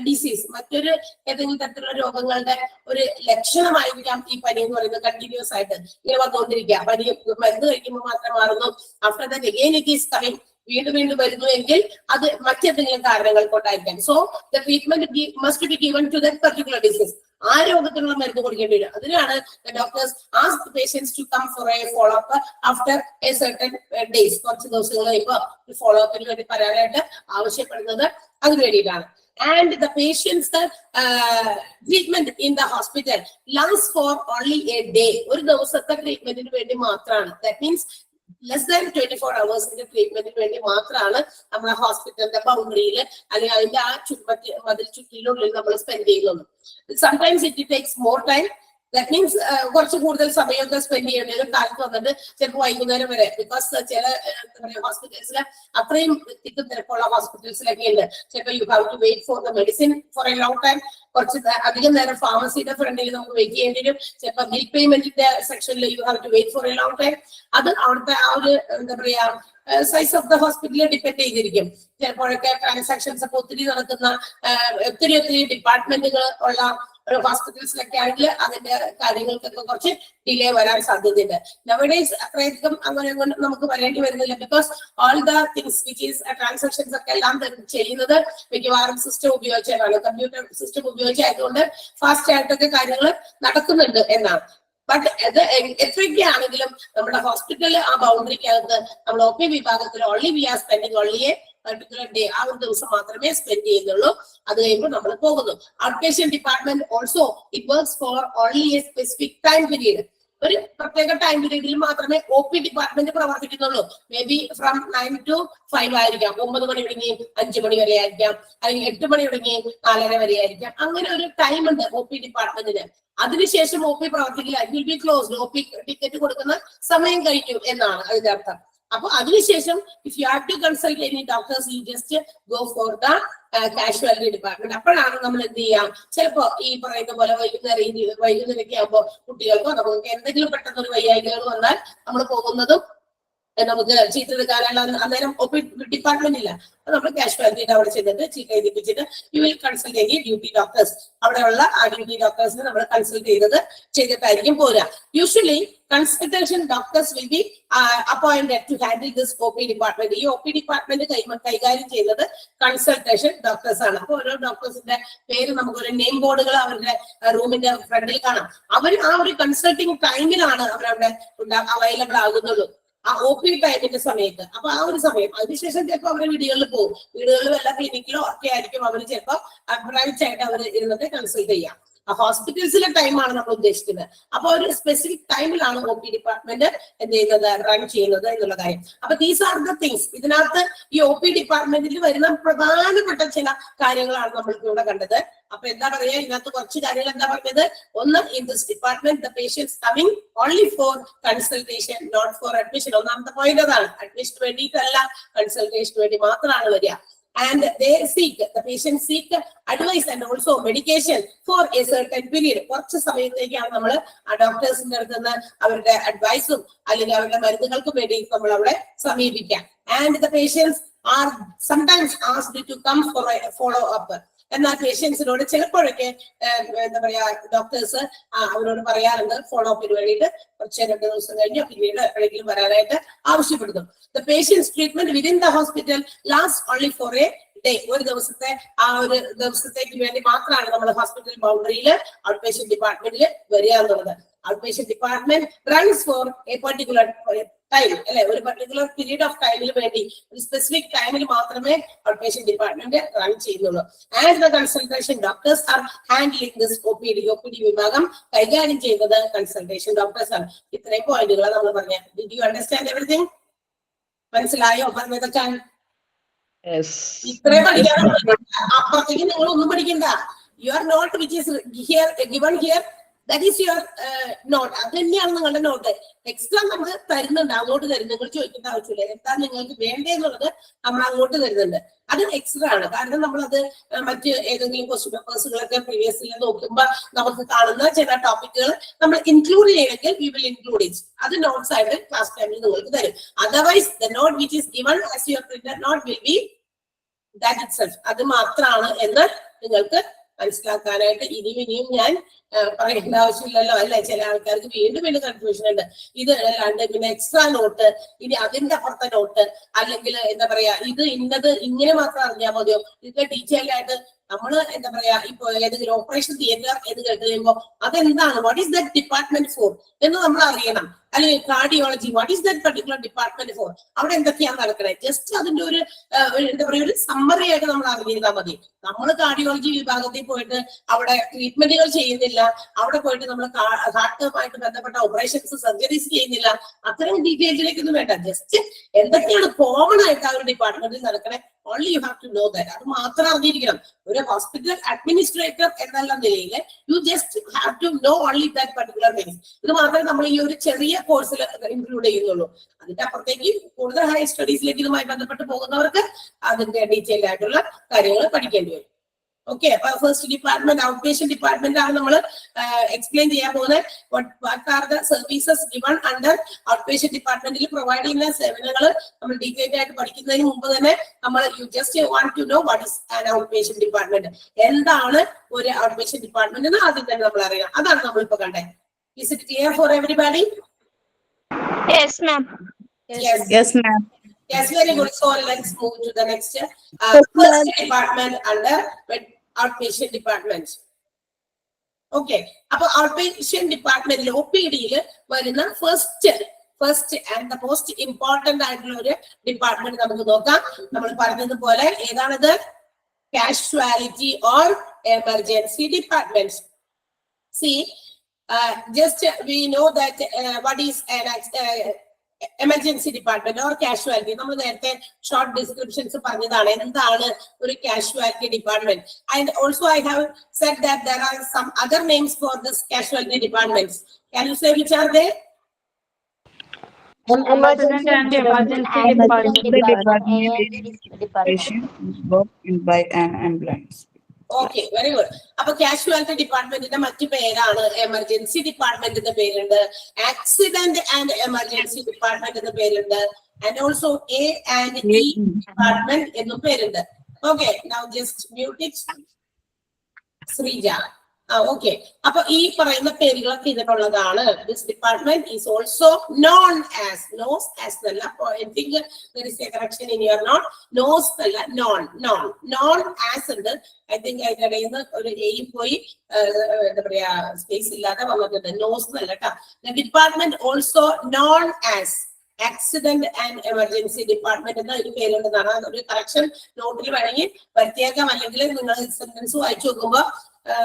disease. മറ്റൊരു ഏതെങ്കിലും തരത്തിലുള്ള രോഗങ്ങളുടെ ഒരു ലക്ഷണമായിരിക്കാം ഈ പനി എന്ന് പറയുന്നത്. കണ്ടിന്യൂസ് ആയിട്ട് ഇങ്ങനെ വന്നുകൊണ്ടിരിക്കുക. പനി മരുന്ന് കഴിക്കുമ്പോൾ മാത്രം മാറുന്നു, after that again it is coming, വീണ്ടും വരുന്നു എങ്കിൽ അത് മറ്റെന്തെങ്കിലും കാരണങ്ങൾ കൊണ്ടായിരിക്കാം. So the treatment must be given to that particular disease. ആ രോഗത്തിനുള്ള മരുന്ന് കൊടുക്കേണ്ടി വരും. അതിനാണ് doctors ask patients to come for a follow up after a certain days. കുറച്ച് ദിവസങ്ങൾ കഴിയുമ്പോൾ ഫോളോ അപ്പിന് വേണ്ടി പറയാനായിട്ട് ആവശ്യപ്പെടുന്നത് അതിനു വേണ്ടിയിട്ടാണ്. and the patient's treatment in the hospital lasts for only a day. ഒരു ദിവസത്തെ ട്രീറ്റ്മെന്റിന് വേണ്ടി മാത്രമാണ്. That means less than 24 hours ട്രീറ്റ്മെന്റിന് വേണ്ടി മാത്രമാണ് നമ്മുടെ ഹോസ്പിറ്റലിന്റെ ബൗണ്ടറിയിൽ അല്ലെങ്കിൽ അതിന്റെ ആ മതിൽ ചുറ്റിനുള്ളിൽ നമ്മൾ സ്പെൻഡ് ചെയ്യുന്നത്. Sometimes it takes more time. That means കുറച്ച് കൂടുതൽ സമയമൊക്കെ സ്പെൻഡ് ചെയ്യേണ്ടി വരും. കാലത്ത് വന്നിട്ട് ചിലപ്പോൾ വൈകുന്നേരം വരെ, ബിക്കോസ് ചില ഹോസ്പിറ്റൽസിൽ അത്രയും തിരക്കുള്ള ഹോസ്പിറ്റൽസിലൊക്കെ ഉണ്ട്. ചിലപ്പോൾ you have to wait for the medicine for a long time. കുറച്ച് അധികം നേരം ഫാർമസിയുടെ ഫ്രണ്ടിൽ നമുക്ക് വെയിറ്റ് ചെയ്യേണ്ടി വരും. ചിലപ്പോൾ ബിൽ പേയ്മെന്റിന്റെ സെക്ഷനിൽ you have to wait for a long time. അത് അവിടുത്തെ ആ ഒരു എന്താ പറയാ സൈസ് ഓഫ് ദ ഹോസ്പിറ്റലിൽ ഡിപ്പെൻഡ് ചെയ്തിരിക്കും. ചിലപ്പോഴൊക്കെ ട്രാൻസാക്ഷൻസ് ഒക്കെ ഒത്തിരി നടക്കുന്ന ഒത്തിരി ഡിപ്പാർട്ട്മെന്റുകൾ ഉള്ള ഹോസ്പിറ്റൽസിലൊക്കെ ആണെങ്കിൽ അതിന്റെ കാര്യങ്ങൾക്കൊക്കെ കുറച്ച് ഡിലേ വരാൻ സാധ്യതയുണ്ട്. നവഡേയ്സ് അത്രയധികം അങ്ങനെ നമുക്ക് വരേണ്ടി വരുന്നില്ല, because all the things which is transactions ഒക്കെ എല്ലാം ചെയ്യുന്നത് മിക്കവാറും സിസ്റ്റം ഉപയോഗിച്ചാണ്, കമ്പ്യൂട്ടർ സിസ്റ്റം ഉപയോഗിച്ചായതുകൊണ്ട് ഫാസ്റ്റ് ആയിട്ടൊക്കെ കാര്യങ്ങൾ നടക്കുന്നുണ്ട് എന്നാണ്. ബട്ട് അത് എത്രയൊക്കെ ആണെങ്കിലും നമ്മുടെ ഹോസ്പിറ്റലിൽ ആ ബൗണ്ടറിക്കകത്ത് നമ്മൾ OP വിഭാഗത്തിൽ only we R spending only A particular day, ആ ഒരു ദിവസം മാത്രമേ സ്പെൻഡ് ചെയ്യുന്നുള്ളൂ. അത് കഴിയുമ്പോൾ നമ്മൾ പോകുന്നു. Out patient department also it works for only a specific time period. ഒരു പ്രത്യേക ടൈം പീരീഡിൽ മാത്രമേ OP ഡിപ്പാർട്ട്മെന്റ് പ്രവർത്തിക്കുന്നുള്ളൂ. മേ ബി ഫ്രം 9 to 5 ആയിരിക്കാം, 9 മണി തുടങ്ങി 5 മണി വരെ ആയിരിക്കാം, അല്ലെങ്കിൽ 8 മണി തുടങ്ങി 4:30 വരെ ആയിരിക്കാം. അങ്ങനെ ഒരു ടൈം ഉണ്ട് OP ഡിപ്പാർട്ട്മെന്റിന്. അതിനുശേഷം OP പ്രവർത്തിക്കില്ല. It will be closed. OP ticket കൊടുക്കുന്ന സമയം കഴിഞ്ഞു എന്നാണ് അതിന്റെ അർത്ഥം. അപ്പൊ അതിനുശേഷം if you have to consult any doctors you just go for the casualty department. അപ്പോഴാണ് നമ്മൾ എന്ത് ചെയ്യാം, ചിലപ്പോ ഈ പറയുന്ന പോലെ വൈകുന്നേരമൊക്കെ ആകുമ്പോൾ കുട്ടികൾക്കോ നമുക്ക് എന്തെങ്കിലും പെട്ടെന്ന് ഒരു വയ്യായികകൾ വന്നാൽ നമ്മൾ പോകുന്നതും നമുക്ക് ചീട്ട് എടുക്കാനുള്ള അന്നേരം OP ഡിപ്പാർട്ട്മെന്റ് ഇല്ല. അപ്പൊ നമ്മൾ കാഷ്വാലിറ്റിയുടെ അവിടെ ചെന്നിട്ട് ചീട്ട് എഴുതിപ്പിച്ചിട്ട് you will consult any duty doctors. അവിടെയുള്ള ആ ഡ്യൂട്ടി ഡോക്ടേഴ്സിനെ നമ്മൾ കൺസൾട്ട് ചെയ്തിട്ടായിരിക്കും പോരാ. Usually consultation doctors will be appointed to handle this OP department. ഈ OP ഡിപ്പാർട്ട്മെന്റ് കൈകാര്യം ചെയ്യുന്നത് കൺസൾട്ടേഷൻ ഡോക്ടേഴ്സ് ആണ്. അപ്പൊ ഓരോ ഡോക്ടേഴ്സിന്റെ പേര് നമുക്കൊരു നെയിം ബോർഡുകൾ അവരുടെ റൂമിന്റെ ഫ്രണ്ടിൽ കാണാം. അവർ ആ ഒരു കൺസൾട്ടിങ് ടൈമിലാണ് അവരവിടെ അവൈലബിൾ ആകുന്നുള്ളൂ, ആ OP ടൈമിന്റെ സമയത്ത്. അപ്പൊ ആ ഒരു സമയം അതിനുശേഷം ചിലപ്പോൾ അവരുടെ വീടുകളിൽ പോകും. വീടുകളിൽ വല്ല ക്ലിനിക്കിലോ ഒക്കെ ആയിരിക്കും അവർ ചിലപ്പോൾ പ്രൈവറ്റ് ആയിട്ട് അവർ ഇരുന്നിട്ട് കൺസൾട്ട് ചെയ്യാം. ആ ഹോസ്പിറ്റൽസിലെ ടൈമാണ് നമ്മൾ ഉദ്ദേശിക്കുന്നത്. അപ്പൊ ഒരു സ്പെസിഫിക് ടൈമിലാണ് OP ഡിപ്പാർട്ട്മെന്റ് എന്ത് ചെയ്യുന്നത്, റൺ ചെയ്യുന്നത് എന്നുള്ള കാര്യം. അപ്പൊ ദീസ് ആർ ദ തിങ്സ്. ഇതിനകത്ത് ഈ OP ഡിപ്പാർട്ട്മെന്റിൽ വരുന്ന പ്രധാനപ്പെട്ട ചില കാര്യങ്ങളാണ് നമ്മൾക്ക് ഇവിടെ കണ്ടത്. അപ്പൊ എന്താ പറയാ, ഇതിനകത്ത് കുറച്ച് കാര്യങ്ങൾ എന്താ പറഞ്ഞത്. ഒന്ന്, in this department the patients coming only for consultation not for admission. ഒന്നാമത്തെ പോയിന്റ് അതാണ്. അഡ്മിഷന് വേണ്ടിയിട്ടല്ല, കൺസൾട്ടേഷന് വേണ്ടി മാത്രമാണ് വരിക. And the patients seek advice and also medication for a certain period. കുറച്ച് സമയത്തേക്കാണ് നമ്മൾ ആ ഡോക്ടേഴ്സിന്റെ അടുത്ത് നിന്ന് അവരുടെ അഡ്വൈസും അല്ലെങ്കിൽ അവരുടെ മരുന്നുകൾക്കും വേണ്ടി നമ്മൾ അവിടെ സമീപിക്കാം. And the patients are sometimes asked to come for a follow up. എന്നാൽ പേഷ്യൻസിനോട് ചിലപ്പോഴൊക്കെ എന്താ പറയാ ഡോക്ടേഴ്സ് അവരോട് പറയാറുണ്ട് ഫോളോ അപ്പിന് വേണ്ടിയിട്ട് കുറച്ച് 2 ദിവസം കഴിഞ്ഞോ പിന്നീട് എപ്പോഴെങ്കിലും വരാനായിട്ട് ആവശ്യപ്പെടുന്നു. The patients treatment within the hospital last only for a day. ഒരു ദിവസത്തെ ആ ഒരു ദിവസത്തേക്ക് വേണ്ടി മാത്രമാണ് നമ്മൾ ഹോസ്പിറ്റൽ ബൗണ്ടറിയിൽ ഔട്ട് പേഷ്യന്റ് ഡിപ്പാർട്ട്മെന്റിൽ വരിക എന്നുള്ളത്. Out patient department runs for a particular time, അല്ലെ, ഒരു പർട്ടിക്കുലർ പീരീഡ് ഓഫ് ടൈമിന് വേണ്ടി, ഒരു സ്പെസിഫിക് ടൈമിൽ മാത്രമേ ഔട്ട് പേഷ്യന്റ് ഡിപ്പാർട്ട്മെന്റ് റൺ ചെയ്യുന്നുള്ളൂ. And the consultation doctors R handling this OPD വിഭാഗം കൈകാര്യം ചെയ്യുന്നത് കൺസൾട്ടേഷൻ ഡോക്ടേഴ്സ് ആണ്. ഇത്രയും പോയിന്റുകൾ നമ്മൾ പറഞ്ഞ. Did you understand everything? മനസ്സിലായോ പറഞ്ഞതൊക്കെ? ഇത്രയും പഠിക്കാൻ അപ്പുറത്തേക്ക് നിങ്ങൾ ഒന്നും പഠിക്കണ്ട. Your note which is here given here, that is your note. അത് തന്നെയാണ് നിങ്ങളുടെ നോട്ട്. എക്സ്ട്രാ നമ്മൾ തരുന്നുണ്ട്, അങ്ങോട്ട് തരും. നിങ്ങൾ ചോദിക്കേണ്ട ആവശ്യമില്ല. എന്താ നിങ്ങൾക്ക് വേണ്ടതെന്നുള്ളത് നമ്മൾ അങ്ങോട്ട് തരുന്നുണ്ട്. അത് എക്സ്ട്രാ ആണ്. കാരണം നമ്മളത് മറ്റ് ഏതെങ്കിലും ക്വസ്റ്റ്യൻ പേപ്പേഴ്സുകളൊക്കെ പ്രീവിയസ്ലി നോക്കുമ്പോൾ നമുക്ക് കാണുന്ന ചില ടോപ്പിക്കുകൾ നമ്മൾ ഇൻക്ലൂഡ് ചെയ്യണമെങ്കിൽ വി വിൽ ഇൻക്ലൂഡ് ഇറ്റ്. അത് നോട്ട്സ് ആയിട്ട് ക്ലാസ് ടൈമിൽ നിങ്ങൾക്ക് തരും. Otherwise the note which is given as your printed note will be that itself. അത് മാത്രമാണ് എന്ന് നിങ്ങൾക്ക് മനസ്സിലാക്കാനായിട്ട് ഇനിയും ഞാൻ പറയേണ്ട ആവശ്യമില്ലല്ലോ, അല്ലെ? ചില ആൾക്കാർക്ക് വീണ്ടും കൺഫ്യൂഷൻ ഉണ്ട്. ഇത് അല്ലാണ്ട് പിന്നെ എക്സ്ട്രാ നോട്ട്, ഇനി അതിന്റെ അപ്പുറത്തെ നോട്ട്, അല്ലെങ്കിൽ എന്താ പറയാ ഇത് ഇന്നത് ഇങ്ങനെ മാത്രം അറിഞ്ഞാൽ മതിയോ, ഇത് ഡീറ്റെയിൽ ആയിട്ട് നമ്മള് എന്താ പറയാ ഇപ്പൊ ഏതെങ്കിലും ഓപ്പറേഷൻ തിയേറ്റർ എന്ന് കേട്ട് കഴിയുമ്പോൾ അതെന്താണ്, what is that department four എന്ന് നമ്മൾ അറിയണം. അല്ലെങ്കിൽ cardiology, what is that particular department four, അവിടെ എന്തൊക്കെയാണ് നടക്കുന്നത്, ജസ്റ്റ് അതിന്റെ ഒരു എന്താ പറയുക ഒരു സമ്മറി ആയിട്ട് നമ്മൾ അറിഞ്ഞിരുന്നാൽ മതി. നമ്മൾ കാർഡിയോളജി വിഭാഗത്തിൽ പോയിട്ട് അവിടെ ട്രീറ്റ്മെന്റുകൾ ചെയ്യുന്നില്ല, അവിടെ പോയിട്ട് നമ്മൾ ഹാർട്ടുമായിട്ട് ബന്ധപ്പെട്ട ഓപ്പറേഷൻസ് സർജറീസ് ചെയ്യുന്നില്ല, അത്തരം ഡീറ്റെയിൽസിലേക്കൊന്നും വേണ്ട. ജസ്റ്റ് എന്തൊക്കെയാണ് കോമൺ ആയിട്ട് ആ ഒരു ഡിപ്പാർട്ട്മെന്റിൽ നടക്കണേ, only you have to know that. അത് മാത്രം അറിഞ്ഞിരിക്കണം. ഒരു ഹോസ്പിറ്റൽ അഡ്മിനിസ്ട്രേറ്റർ എന്നുള്ള നിലയിൽ you just have to know only that particular things. ഇത് മാത്രമേ നമ്മൾ ഈ ഒരു ചെറിയ കോഴ്സിൽ ഇൻക്ലൂഡ് ചെയ്യുന്നുള്ളൂ. അതിന്റെ അപ്പുറത്തേക്ക് കൂടുതൽ ഹയർ സ്റ്റഡീസിലേക്ക് ഇതുമായി ബന്ധപ്പെട്ട് പോകുന്നവർക്ക് അതിന്റെ ഡീറ്റെയിൽഡ് ആയിട്ടുള്ള കാര്യങ്ങൾ പഠിക്കേണ്ടി വരും. ഓക്കെ, അപ്പൊ first department out patient department ആണ് നമ്മൾ എക്സ്പ്ലെയിൻ ചെയ്യാൻ പോകുന്നത്. What are the services given under outpatient ഡിപ്പാർട്ട്മെന്റിൽ പ്രൊവൈഡ് ചെയ്യുന്ന സേവനങ്ങൾ നമ്മൾ ഡീറ്റെയിൽഡ് ആയിട്ട് പഠിക്കുന്നതിന് മുമ്പ് തന്നെ നമ്മൾ you just want to know what is an out patient department, എന്താണ് ഒരു ഔട്ട് പേഷ്യന്റ് ഡിപ്പാർട്ട്മെന്റ് എന്ന് ആദ്യം തന്നെ നമ്മൾ അറിയണം. അതാണ് നമ്മളിപ്പോ കണ്ടത്. Is it clear for everybody? Yes, ma'am. Yes, ma'am. Yes, very good. So let's move to the next first department under outpatient department. Okay, അപ്പൊ outpatient department OPD-യിൽ വരുന്ന first and the most important ആയിട്ടുള്ള ഒരു department നമുക്ക് നോക്കാം. നമ്മൾ പറഞ്ഞതുപോലെ ഏതാണത്? Casualty or emergency department. See, just we know that what is an emergency department or casualty. നമ്മൾ നേരത്തെ ഷോർട്ട് ഡിസ്ക്രിപ്ഷൻസ് പറഞ്ഞതാണ് എന്താണ് ഒരു casualty department. And also I have said that there are some other names for this casualty departments. Can you say which are they? Emergency and emergency department both by an ambulance. Okay, very good. അപ്പൊ casualty ഡിപ്പാർട്ട്മെന്റിന്റെ മറ്റു പേരാണ് emergency ഡിപ്പാർട്ട്മെന്റിന്റെ പേരുണ്ട്, accident and emergency department എന്ന പേരുണ്ട്, and also A and E department എന്നും പേരുണ്ട്. Okay, now just mute it Sreeja. Okay, അപ്പൊ ഈ പറയുന്ന പേരുകളൊക്കെ ഇതിനുള്ളതാണ്. This department is also known as, knows as എന്നല്ല, I think there is a correction in your note. Knows അല്ല, നോൺ ആസ് ഉണ്ട്. ഐ തിങ്ക് അതിന്റെ ഇടയിൽ നിന്ന് ഒരു എയും പോയി എന്താ പറയാ സ്പേസ് ഇല്ലാതെ വന്നിട്ടുണ്ട്. നോസ് എന്നല്ല കേട്ടോ. Department also known as accident and emergency department എന്ന ഒരു പേരുണ്ടെന്നാണ്. ഒരു കറക്ഷൻ നോട്ടിൽ വേണമെങ്കിൽ പ്രത്യേകം, അല്ലെങ്കിൽ നിങ്ങൾ സെന്റൻസ് വായിച്ചു നോക്കുമ്പോ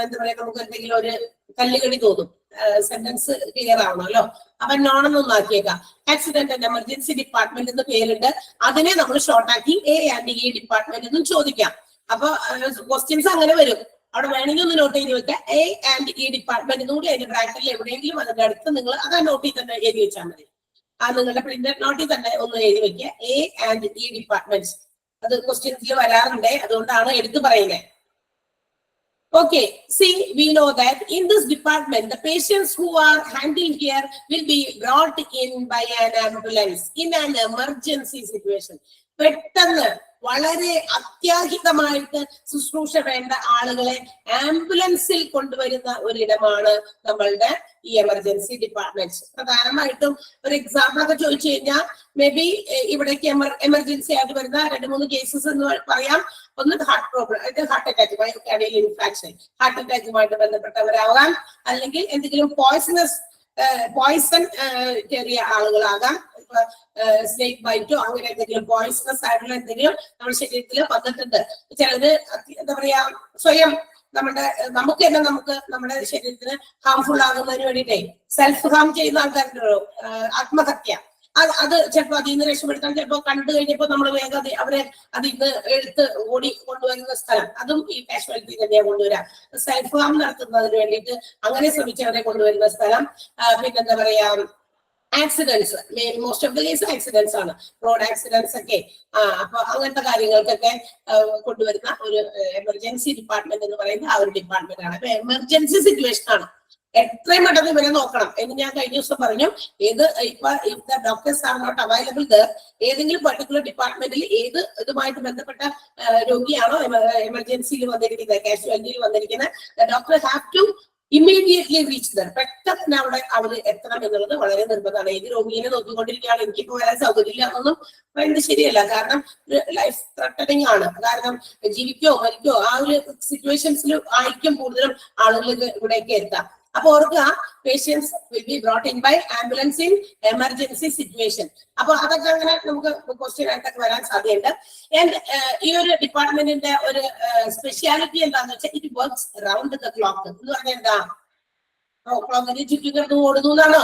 എന്താ പറയാ നമുക്ക് എന്തെങ്കിലും ഒരു കല്ലുകടി തോന്നും. സെന്റൻസ് ക്ലിയർ ആവണമല്ലോ. അപ്പൊ നോണെന്നൊന്നും ആക്കിയേക്കാം. ആക്സിഡന്റ് ആൻഡ് എമർജൻസി ഡിപ്പാർട്ട്മെന്റ് എന്ന് പേരുണ്ട്. അതിനെ നമ്മൾ ഷോർട്ടാക്കി എ ആൻഡ് ഇ ഡിപ്പാർട്ട്മെന്റ് എന്നും ചോദിക്കാം. അപ്പൊ ക്വസ്റ്റ്യൻസ് അങ്ങനെ വരും. അവിടെ വേണമെങ്കിൽ ഒന്ന് നോട്ട് ചെയ്ത് വെക്കാം. എ ആൻഡ് ഇ ഡിപ്പാർട്ട്മെന്റ് കൂടി അതിന്റെ ബ്രാക്കറ്റിൽ എവിടെയെങ്കിലും അതിന്റെ അടുത്ത് നിങ്ങൾ അത് ആ നോട്ടിൽ തന്നെ എഴുതി വെച്ചാൽ മതി. ആ നിങ്ങളുടെ പ്രിന്റഡ് നോട്ടിൽ തന്നെ ഒന്ന് എഴുതി വെക്കുക, എ ആൻഡ് ഇ ഡിപ്പാർട്ട്മെന്റ്. അത് ക്വസ്റ്റ്യൻസിൽ വരാറുണ്ട്, അതുകൊണ്ടാണ് എടുത്തു പറയുന്നത്. Okay, see, we know that in this department, the patients who are handled here will be brought in by an ambulance in an emergency situation. പെട്ടെന്ന് വളരെ അത്യാഹിതമായിട്ട് ശുശ്രൂഷ വേണ്ട ആളുകളെ ആംബുലൻസിൽ കൊണ്ടുവരുന്ന ഒരിടമാണ് നമ്മളുടെ ഈ എമർജൻസി ഡിപ്പാർട്ട്മെന്റ്. പ്രധാനമായിട്ടും ഒരു എക്സാമ്പിൾ ഒക്കെ ചോദിച്ചു കഴിഞ്ഞാൽ മേ ബി ഇവിടേക്ക് എമർജൻസി ആയിട്ട് വരുന്ന 2-3 കേസസ് എന്ന് പറയാം. ഒന്ന് ഹാർട്ട് പ്രോബ്ലം, ഹാർട്ട് അറ്റാക്കുമായി, കാർഡിയൽ ഇൻഫാക്ഷൻ, ഹാർട്ട് അറ്റാക്കുമായിട്ട് ബന്ധപ്പെട്ടവരാകാം, അല്ലെങ്കിൽ എന്തെങ്കിലും പോയിസൺ കയറിയ ആളുകളാകാം, സ്നേക്ക് ബൈറ്റോ അങ്ങനെ എന്തെങ്കിലും പോയിസണസ് ആയിട്ടുള്ള എന്തെങ്കിലും നമ്മുടെ ശരീരത്തിൽ വന്നിട്ടുണ്ട്. ചിലത് എന്താ പറയാ സ്വയം നമുക്ക് തന്നെ നമ്മുടെ ശരീരത്തിന് ഹാംഫുൾ ആകുന്നതിന് വേണ്ടിയിട്ടേ സെൽഫ് ഹാം ചെയ്യുന്ന ആൾക്കാരുണ്ടല്ലോ, ആത്മഹത്യ. അത് ചിലപ്പോ അതിൽ നിന്ന് രക്ഷപ്പെടുത്താൻ ചിലപ്പോ കണ്ടു കഴിഞ്ഞപ്പോ നമ്മൾ വേഗം അവരെ അതിൽ നിന്ന് എടുത്ത് ഓടി കൊണ്ടുവരുന്ന സ്ഥലം, അതും ഈ കാഷ്വാലിറ്റി തന്നെയാണ് കൊണ്ടുവരാം. സെൽഫ് ഹാം നടത്തുന്നതിന് വേണ്ടിയിട്ട് അങ്ങനെ ശ്രമിച്ചവരെ കൊണ്ടുവരുന്ന സ്ഥലം. പിന്നെന്താ പറയാ accidents, most of the case accidents ആണ്, റോഡ് ആക്സിഡൻസ് ഒക്കെ. അപ്പൊ അങ്ങനത്തെ കാര്യങ്ങൾക്കൊക്കെ കൊണ്ടുവരുന്ന ഒരു എമർജൻസി ഡിപ്പാർട്ട്മെന്റ് എന്ന് പറയുന്നത് ആ ഒരു ഡിപ്പാർട്ട്മെന്റ് ആണ്. അപ്പൊ എമർജൻസി സിറ്റുവേഷൻ ആണ്, എത്രയും പെട്ടെന്ന് ഇവരെ നോക്കണം എന്ന് ഞാൻ കഴിഞ്ഞ ദിവസം പറഞ്ഞു. ഇപ്പൊ doctors are not available there, ഏതെങ്കിലും പർട്ടിക്കുലർ ഡിപ്പാർട്ട്മെന്റിൽ ഏത് ഇതുമായിട്ട് ബന്ധപ്പെട്ട രോഗിയാണോ എമർജൻസിയിൽ വന്നിരിക്കുന്നത്, കാഷ്വാലിറ്റിയിൽ വന്നിരിക്കുന്നത്, doctor have to immediately reach there, പെട്ടെന്ന് അവിടെ അവർ എത്തണം എന്നുള്ളത് വളരെ നിർബന്ധമാണ്. ഏത് രോഗിയെ നോക്കിക്കൊണ്ടിരിക്കുകയാണ്, എനിക്കിപ്പോ വരാൻ സൗകര്യമില്ല എന്നൊന്നും പറയുന്നത് ശരിയല്ല. കാരണം ലൈഫ് ത്രെട്ടനിങ് ആണ്. കാരണം ജീവിക്കോ മരിക്കോ ആ ഒരു സിറ്റുവേഷൻസിൽ ആയിരിക്കും കൂടുതലും ആളുകൾക്ക് ഇവിടേക്ക് എത്താം. അപ്പൊ ഓർക്കുക, patients will be brought in by ambulance in emergency situation. അപ്പൊ അതൊക്കെ അങ്ങനെ നമുക്ക് ക്വസ്റ്റ്യൻ ആയിട്ടൊക്കെ വരാൻ സാധ്യതയുണ്ട്. ആൻഡ് ഈ ഒരു ഡിപ്പാർട്ട്മെന്റിന്റെ ഒരു സ്പെഷ്യാലിറ്റി എന്താന്ന് വെച്ചാൽ it works round the clock. എന്ന് പറഞ്ഞാൽ എന്താ, ക്ലോക്കിന് ചുറ്റും കിടന്ന് ഓടുന്നു എന്നാണോ?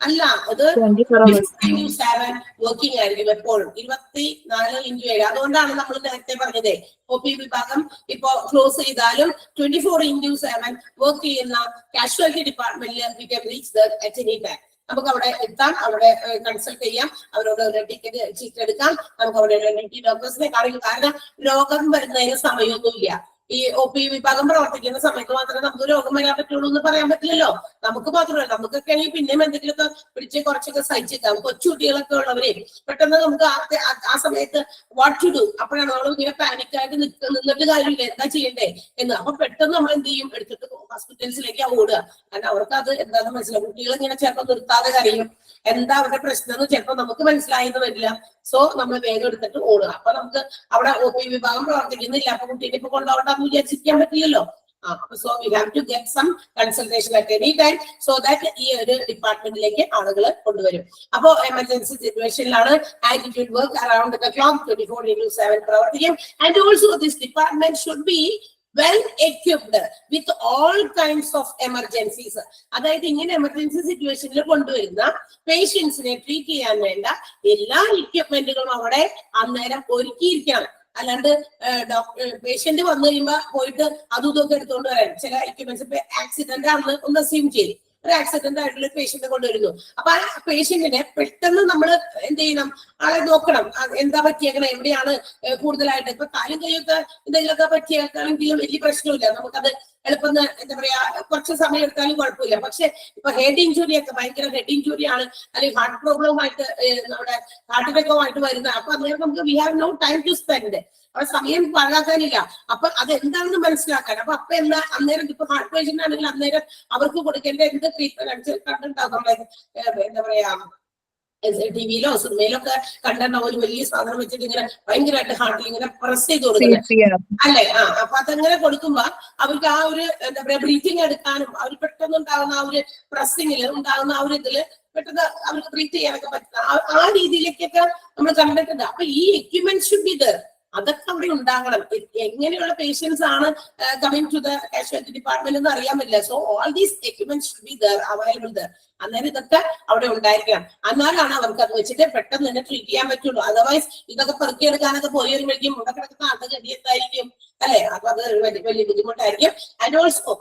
അല്ല, അത് 24/7 വർക്കിംഗ് ആയിരിക്കും എപ്പോഴും, 24/7. അതുകൊണ്ടാണ് നമ്മൾ നേരത്തെ പറഞ്ഞത് OP വിഭാഗം ഇപ്പോ ക്ലോസ് ചെയ്താലും 24/7 വർക്ക് ചെയ്യുന്ന കാഷ്വാലിറ്റി ഡിപ്പാർട്ട്മെന്റിൽ we can reach there at any time. നമുക്ക് അവിടെ എത്താം, അവിടെ കൺസൾട്ട് ചെയ്യാം, അവരോട് ഒരു ടിക്കറ്റ് ചീറ്റ് എടുക്കാം, നമുക്ക് അവിടെ ഡോക്ടേഴ്സിനെ കാണിക്കും. കാരണം രോഗം വരുന്നതിന് സമയമൊന്നുമില്ല. ഈ OP വിഭാഗം പ്രവർത്തിക്കുന്ന സമയത്ത് മാത്രമേ നമുക്ക് രോഗം വരാൻ പറ്റുള്ളൂ എന്ന് പറയാൻ പറ്റില്ലല്ലോ. നമുക്ക് മാത്രമല്ല, നമുക്കൊക്കെ ആണെങ്കിൽ പിന്നെയും എന്തെങ്കിലുമൊക്കെ പിടിച്ച് കുറച്ചൊക്കെ സഹിച്ചേക്കാം. കൊച്ചുകുട്ടികളൊക്കെ ഉള്ളവരെ പെട്ടെന്ന് നമുക്ക് ആ സമയത്ത് വാട്ട് ടു ഡു, അപ്പോഴാണ് നമ്മൾ ഇങ്ങനെ പാനിക്കായിട്ട് നിന്നിട്ട് കാര്യമില്ല, എന്താ ചെയ്യണ്ടേ എന്ന്. അപ്പൊ പെട്ടെന്ന് നമ്മൾ എന്ത് ചെയ്യും, എടുത്തിട്ട് ഹോസ്പിറ്റൽസിലേക്ക് ഓടുക. കാരണം അവർക്ക് അത് എന്താണെന്ന് മനസ്സിലാവും. കുട്ടികൾ ഇങ്ങനെ ചിലപ്പോൾ നിർത്താതെ കരയും, എന്താ അവരുടെ പ്രശ്നം എന്ന് ചിലപ്പോൾ നമുക്ക് മനസ്സിലായെന്ന് വരില്ല. സോ നമ്മൾ വേഗം എടുത്തിട്ട് ഓടുക. അപ്പൊ നമുക്ക് അവിടെ OP വിഭാഗം പ്രവർത്തിക്കുന്നില്ല, അപ്പൊ കുട്ടീനെ ഇപ്പൊ കൊണ്ടുപോകണ്ടെന്ന് വിചാരിച്ചിരിക്കാൻ പറ്റില്ലല്ലോ. So we have to get some consultation at any time so that ഈ ഒരു ഡിപ്പാർട്ട്മെന്റിലേക്ക് ആളുകൾ കൊണ്ടുവരും. അപ്പോ എമർജൻസി സിറ്റുവേഷനിലാണ് attitude work around the clock 24/7 പ്രവർത്തിക്കും. And also this department should be well equipped with all kinds of emergencies. അതായത് ഇങ്ങനെ എമർജൻസി സിറ്റുവേഷനിൽ കൊണ്ടുവരുന്ന പേഷ്യൻസിനെ ട്രീറ്റ് ചെയ്യാൻ വേണ്ട എല്ലാ എക്യുപ്മെന്റുകളും അവിടെ അന്നേരം ഒരുക്കിയിരിക്കണം. അല്ലാണ്ട് പേഷ്യന്റ് വന്നു കഴിയുമ്പോ പോയിട്ട് അതും ഇതൊക്കെ എടുത്തുകൊണ്ട് വരാൻ ചില എക്യുപ്മെന്റ്സ്, ഇപ്പൊ ആക്സിഡന്റ് ആണെന്ന് ഒന്ന് അസ്യൂം ചെയ്യും, ഒരു ആക്സിഡന്റ് ആയിട്ടുള്ള പേഷ്യന്റ് കൊണ്ടുവരുന്നു. അപ്പൊ ആ പേഷ്യന്റിനെ പെട്ടെന്ന് നമ്മൾ എന്ത് ചെയ്യണം, ആളെ നോക്കണം, എന്താ പറ്റിയേക്കണം, എവിടെയാണ് കൂടുതലായിട്ട്. ഇപ്പൊ കാലും കൈയൊക്കെ എന്തെങ്കിലുമൊക്കെ പറ്റിയേക്കാണെങ്കിലും വലിയ പ്രശ്നമില്ല, നമുക്കത് എളുപ്പം എന്താ പറയാ കുറച്ച് സമയം എടുത്താലും കുഴപ്പമില്ല. പക്ഷെ ഇപ്പൊ ഹെഡ് ഇഞ്ചുറി ഒക്കെ ഭയങ്കര ഹെഡ് ഇഞ്ചുറി ആണ്, അല്ലെങ്കിൽ ഹാർട്ട് പ്രോബ്ലവുമായിട്ട് നമ്മുടെ ഹാർട്ട് അറ്റാക്കുമായിട്ട് വരുന്നത്. അപ്പൊ അന്നേരം നമുക്ക് we have no time to spend, അവിടെ സമയം പാഴാക്കാനില്ല. അപ്പൊ അത് എന്താണെന്ന് മനസ്സിലാക്കാൻ. അപ്പൊ എന്താ അന്നേരം ഇപ്പൊ ഹാർട്ട് പേഷ്യന്റ് ആണെങ്കിൽ അന്നേരം അവർക്ക് കൊടുക്കേണ്ട എന്ത് ട്രീറ്റ്മെന്റ് കണ്ടിട്ടുണ്ടാവും നമ്മളെ എന്താ പറയാ ടിവിയിലോ സിനിമയിലോ ഒക്കെ കണ്ടിട്ടുണ്ടാവും, ഒരു വലിയ സാധനം വെച്ചിട്ട് ഇങ്ങനെ ഭയങ്കരമായിട്ട് ഹാർട്ടിൽ ഇങ്ങനെ പ്രസ് ചെയ്ത് കൊടുക്കുന്നത് അല്ലെ. അപ്പൊ അതങ്ങനെ കൊടുക്കുമ്പോ അവർക്ക് ആ ഒരു എന്താ പറയാ ബ്രീത്തിങ് എടുക്കാനും അവർ പെട്ടെന്ന് ഉണ്ടാകുന്ന ആ ഒരു പ്രസ്സിങ്ങിൽ ഉണ്ടാകുന്ന ആ ഒരു ഇതില് പെട്ടെന്ന് അവർക്ക് ബ്രീത്ത് ചെയ്യാനൊക്കെ പറ്റുന്ന ആ രീതിയിലേക്കൊക്കെ നമ്മൾ കണ്ടിട്ടുണ്ട്. അപ്പൊ ഈ എക്യുപ്മെന്റ് ഷുഡ് ബി ദർ, അതൊക്കെ അവിടെ ഉണ്ടാകണം. എങ്ങനെയുള്ള പേഷ്യൻസ് ആണ് coming to the casualty department എന്ന് അറിയാൻ പറ്റില്ല. So all these equipments should be there, available there. അന്നേരം ഇതൊക്കെ അവിടെ ഉണ്ടായിരിക്കണം. എന്നാലാണ് അവർക്ക് അത് വെച്ചിട്ട് പെട്ടെന്ന് തന്നെ ട്രീറ്റ് ചെയ്യാൻ പറ്റുള്ളൂ. അതർവൈസ് ഇതൊക്കെ പെറുക്കിയെടുക്കാനൊക്കെ പോയി വരുമ്പോഴേക്കും ഇവിടെ കിടക്കുന്ന അത് ഗതി എന്തായിരിക്കും അല്ലെ. അപ്പൊ അത് വലിയ ബുദ്ധിമുട്ടായിരിക്കും. And also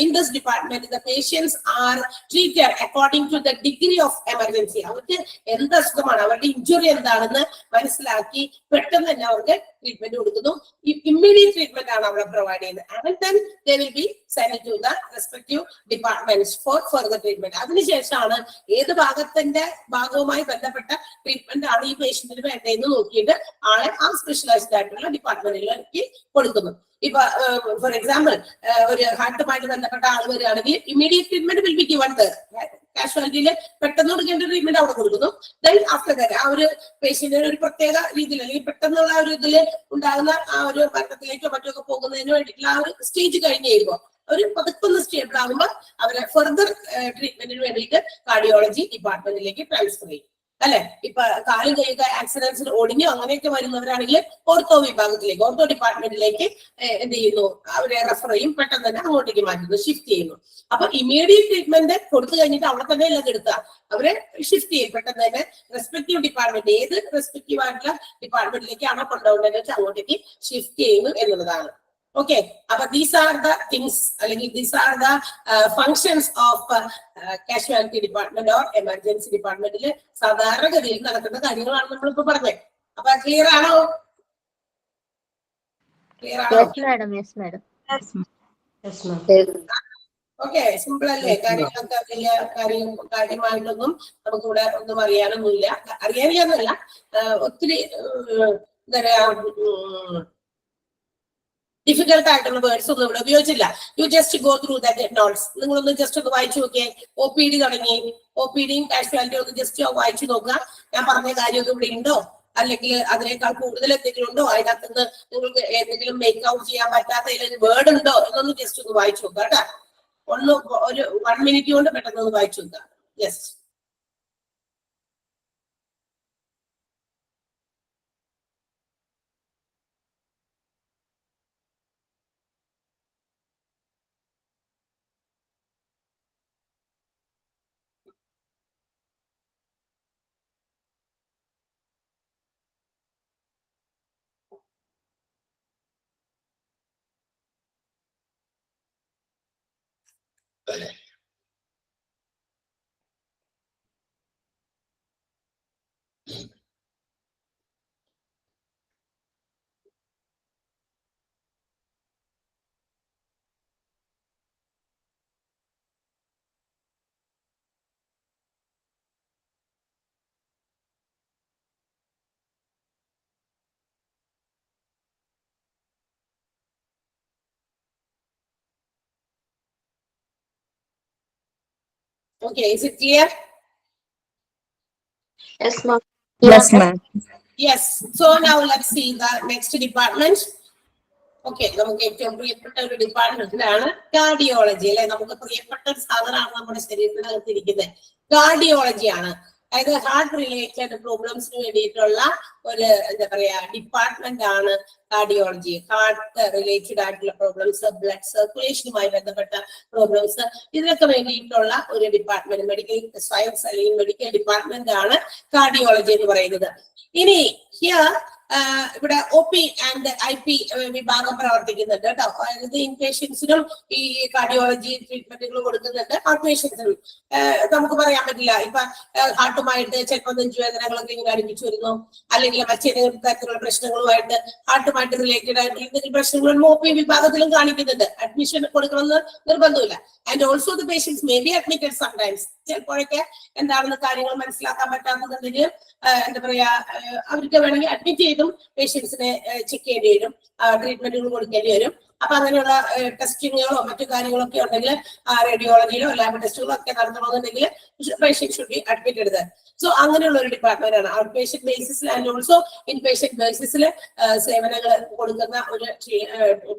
in this department the patients are treated according to the degree of emergency. അവർക്ക് എന്ത് അസുഖമാണ്, അവരുടെ ഇഞ്ചുറി എന്താണെന്ന് മനസ്സിലാക്കി പെട്ടെന്ന് തന്നെ അവർക്ക് ട്രീറ്റ്മെന്റ് കൊടുക്കുന്നു. ഇമ്മീഡിയറ്റ് ട്രീറ്റ്മെന്റ് ആണ് അവിടെ പ്രൊവൈഡ് ചെയ്യുന്നത്. And then they will be sent to the respective departments for further treatment. അതിനുശേഷമാണ് ഏത് ഭാഗവുമായി ബന്ധപ്പെട്ട ട്രീറ്റ്മെന്റ് ആണ് ഈ പേഷ്യന്റിന് വേണ്ടതെന്ന് നോക്കിയിട്ട് ആളെ ആ സ്പെഷ്യലൈസ്ഡ് ആയിട്ടുള്ള ഡിപ്പാർട്ട്മെന്റിലേക്ക് കൊടുക്കുന്നു. ഇപ്പൊ ഫോർ എക്സാമ്പിൾ ഒരു ഹാർട്ടുമായിട്ട് ബന്ധപ്പെട്ട ആൾ വരികയാണെങ്കിൽ immediate treatment will be given there. കാഷ്വാലിറ്റിയിൽ പെട്ടെന്ന് കൊടുക്കേണ്ട ട്രീറ്റ്മെന്റ് അവിടെ കൊടുക്കുന്നു. ദെൻ ആഫ്റ്റർ ദാറ്റ് ആ ഒരു പേഷ്യന്റിന് ഒരു പ്രത്യേക രീതിയിൽ അല്ലെങ്കിൽ പെട്ടെന്നുള്ള ഒരു ഇതിൽ ഉണ്ടാകുന്ന ആ ഒരു മരണത്തിലേക്കോ മറ്റൊക്കെ പോകുന്നതിന് വേണ്ടിയിട്ടുള്ള ആ ഒരു സ്റ്റേജ് കഴിഞ്ഞ് കഴിയുമ്പോൾ ഒരു പതുക്കൊന്ന് സ്റ്റേബിൾ ആകുമ്പോൾ അവരെ ഫർദർ ട്രീറ്റ്മെന്റിന് വേണ്ടിയിട്ട് കാർഡിയോളജി ഡിപ്പാർട്ട്മെന്റിലേക്ക് ട്രാൻസ്ഫർ ചെയ്യും അല്ലെ. ഇപ്പൊ കാലും കൈയൊക്കെ ആക്സിഡൻസിൽ ഒടിഞ്ഞോ അങ്ങനെയൊക്കെ വരുന്നവരാണെങ്കിൽ ഓർത്തോ വിഭാഗത്തിലേക്ക്, ഓർത്തോ ഡിപ്പാർട്ട്മെന്റിലേക്ക് എന്ത് ചെയ്യുന്നു, അവരെ റെഫർ ചെയ്യും, പെട്ടെന്ന് തന്നെ അങ്ങോട്ടേക്ക് മാറ്റുന്നു, ഷിഫ്റ്റ് ചെയ്യുന്നു. അപ്പൊ ഇമ്മീഡിയറ്റ് ട്രീറ്റ്മെന്റ് കൊടുത്തു കഴിഞ്ഞിട്ട് അവിടെ തന്നെ എല്ലാം എടുക്കുക, അവരെ ഷിഫ്റ്റ് ചെയ്യും പെട്ടെന്ന് തന്നെ റെസ്പെക്റ്റീവ് ഡിപ്പാർട്ട്മെന്റ്, ഏത് റെസ്പെക്റ്റീവ് ആയിട്ടുള്ള ഡിപ്പാർട്ട്മെന്റിലേക്കാണോ കൊണ്ടുപോകേണ്ടത് വെച്ചാൽ അങ്ങോട്ടേക്ക് ഷിഫ്റ്റ് ചെയ്യുന്നു എന്നുള്ളതാണ്. Okay, but these are the things, these are the functions of casualty department or emergency department. സാധാരണഗതിയിൽ നടക്കുന്ന കാര്യങ്ങളാണ് നമ്മളിപ്പോ പറഞ്ഞത്. അപ്പൊ ക്ലിയർ ആണോ? Yes, madam. ഓക്കെ, സിമ്പിൾ അല്ലേ? കാര്യങ്ങളൊക്കെ വലിയ കാര്യമായിട്ടൊന്നും നമുക്കിവിടെ ഒന്നും അറിയാനൊന്നുമില്ല. അറിയാനില്ല, ഒത്തിരി എന്താ പറയാ ഡിഫിക്കൽട്ട് ആയിട്ടുള്ള വേർഡ്സ് ഒന്നും ഇവിടെ ഉപയോഗിച്ചില്ല. You just go through that notes. നിങ്ങളൊന്ന് ജസ്റ്റ് ഒന്ന് വായിച്ചു നോക്കിയേ. OPD തുടങ്ങി, OPDയും കാഷ്വാലിറ്റി ഒന്ന് ജസ്റ്റ് വായിച്ചു നോക്കുക. ഞാൻ പറഞ്ഞ കാര്യമൊക്കെ ഇവിടെ ഉണ്ടോ, അല്ലെങ്കിൽ അതിനേക്കാൾ കൂടുതൽ എന്തെങ്കിലും ഉണ്ടോ, അതിനകത്ത് നിന്ന് നിങ്ങൾക്ക് എന്തെങ്കിലും മേക്ക് ഔട്ട് ചെയ്യാൻ പറ്റാത്ത ഏതെങ്കിലും വേർഡ് ഉണ്ടോ എന്നൊന്ന് ജസ്റ്റ് ഒന്ന് വായിച്ചു നോക്കുക കേട്ടോ. ഒരു 1 മിനിറ്റ് കൊണ്ട് പെട്ടെന്ന് ഒന്ന് വായിച്ചു നോക്കുക. Yes. Okay, is it clear? Yes, ma'am. Yes, ma'am. Yes. So now let's see the next department. Okay, നമുക്ക് ഏറ്റവും പ്രിയപ്പെട്ട ഒരു ഡിപ്പാർട്ട്മെന്റിലാണ് കാർഡിയോളജി അല്ലെ. നമുക്ക് പ്രിയപ്പെട്ട ഒരു സാധനമാണ് നമ്മുടെ ശരീരത്തിനകത്ത് ഇരിക്കുന്നത്. കാർഡിയോളജി ആണ്. അതായത് ഹാർട്ട് റിലേറ്റഡ് പ്രോബ്ലംസിന് വേണ്ടിയിട്ടുള്ള ഒരു എന്താ പറയാ ഡിപ്പാർട്ട്മെന്റ് ആണ് കാർഡിയോളജി. ഹാർട്ട് റിലേറ്റഡ് ആയിട്ടുള്ള പ്രോബ്ലംസ്, ബ്ലഡ് സർക്കുലേഷനുമായി ബന്ധപ്പെട്ട പ്രോബ്ലംസ്, ഇതിനൊക്കെ വേണ്ടിയിട്ടുള്ള ഒരു ഡിപ്പാർട്ട്മെന്റ്, മെഡിക്കൽ സയൻസ് അല്ലെങ്കിൽ മെഡിക്കൽ ഡിപ്പാർട്ട്മെന്റ് ആണ് കാർഡിയോളജി എന്ന് പറയുന്നത്. ഇനി ഹിയർ ഇവിടെ OP ആൻഡ് IP വിഭാഗം പ്രവർത്തിക്കുന്നുണ്ട് കേട്ടോ. അതായത് ഇൻപേഷ്യൻസിനും ഈ കാർഡിയോളജി ട്രീറ്റ്മെന്റുകൾ കൊടുക്കുന്നുണ്ട്. ഔട്ട് പേഷ്യൻസിനും നമുക്ക് പറയാൻ പറ്റില്ല. ഇപ്പൊ ഹാർട്ടുമായിട്ട് ചിലപ്പോൾ നെഞ്ചുവേദനകളൊക്കെ ഇങ്ങനെ അടുപ്പിച്ചു വരുന്നു, അല്ലെങ്കിൽ മറ്റേതെങ്കിലും തരത്തിലുള്ള പ്രശ്നങ്ങളുമായിട്ട് ഹാർട്ടുമായിട്ട് റിലേറ്റഡ് ആയിട്ട് എന്തെങ്കിലും പ്രശ്നങ്ങളും OP വിഭാഗത്തിലും കാണിക്കുന്നുണ്ട്. അഡ്മിഷൻ കൊടുക്കണമെന്ന് നിർബന്ധമില്ല. And also the patients may be admitted sometimes. ചിലപ്പോഴൊക്കെ എന്താണെന്ന് കാര്യങ്ങൾ മനസ്സിലാക്കാൻ പറ്റാത്തതുണ്ടെങ്കിൽ എന്താ പറയാ അവർക്ക് വേണമെങ്കിൽ അഡ്മിറ്റ് ചെയ്തും പേഷ്യൻസിനെ ചെക്ക് ചെയ്യേണ്ടി വരും, ട്രീറ്റ്മെന്റുകൾ കൊടുക്കേണ്ടി വരും. അപ്പൊ അങ്ങനെയുള്ള ടെസ്റ്റിങ്ങുകളോ മറ്റു കാര്യങ്ങളൊക്കെ ഉണ്ടെങ്കിൽ റേഡിയോളജിയിലോ ലാബ് ടെസ്റ്റുകളോ ഒക്കെ നടത്തണമെന്നുണ്ടെങ്കിൽ patient should be admitted. So അങ്ങനെയുള്ള ഒരു ഡിപ്പാർട്ട്മെന്റ് ആണ്. ഔട്ട് പേഷ്യന്റ് ബേസിസിൽ ആൻഡ് ഓൾസോ ഇൻ പേഷ്യന്റ് ബേസിസിൽ സേവനങ്ങൾ കൊടുക്കുന്ന ഒരു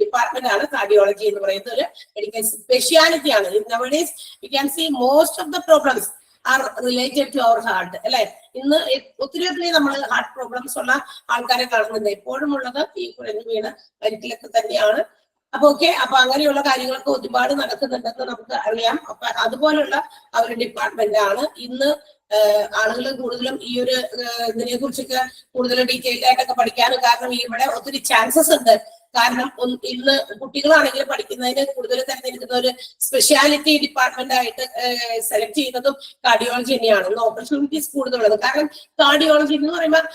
ഡിപ്പാർട്ട്മെന്റ് ആണ് കാർഡിയോളജി എന്ന് പറയുന്ന ഒരു മെഡിക്കൽ സ്പെഷ്യാലിറ്റി ആണ്. Nowadays we can see most of the problems are related to our heart അല്ലെ. ഇന്ന് ഒത്തിരി നമ്മൾ ഹാർട്ട് പ്രോബ്ലംസ് ഉള്ള ആൾക്കാരെ കാണുന്നുണ്ട്. എപ്പോഴും ഉള്ളത് ഈ കുഴഞ്ഞു വീണ വരിക്കിലൊക്കെ തന്നെയാണ്. അപ്പൊ ഓക്കെ, അപ്പൊ അങ്ങനെയുള്ള കാര്യങ്ങളൊക്കെ ഒരുപാട് നടക്കുന്നുണ്ടെന്ന് നമുക്ക് അറിയാം. അപ്പൊ അതുപോലുള്ള ഒരു ഡിപ്പാർട്ട്മെന്റ് ആണ്. ഇന്ന് ആളുകൾ കൂടുതലും ഈ ഒരു ഇതിനെ കുറിച്ചൊക്കെ കൂടുതൽ ഡീറ്റെയിൽ ആയിട്ടൊക്കെ പഠിക്കാനും കാരണം ഇവിടെ ഒത്തിരി ചാൻസസ് ഉണ്ട്. കാരണം ഇന്ന് കുട്ടികളാണെങ്കിൽ പഠിക്കുന്നതിന് കൂടുതൽ തിരഞ്ഞെടുക്കുന്ന ഒരു സ്പെഷ്യാലിറ്റി ഡിപ്പാർട്ട്മെന്റ് ആയിട്ട് സെലക്ട് ചെയ്യുന്നതും കാർഡിയോളജി തന്നെയാണ്. ഇന്ന് ഓപ്പർച്യൂണിറ്റീസ് കൂടുതലുള്ളത്. കാരണം കാർഡിയോളജി എന്ന് പറയുമ്പോൾ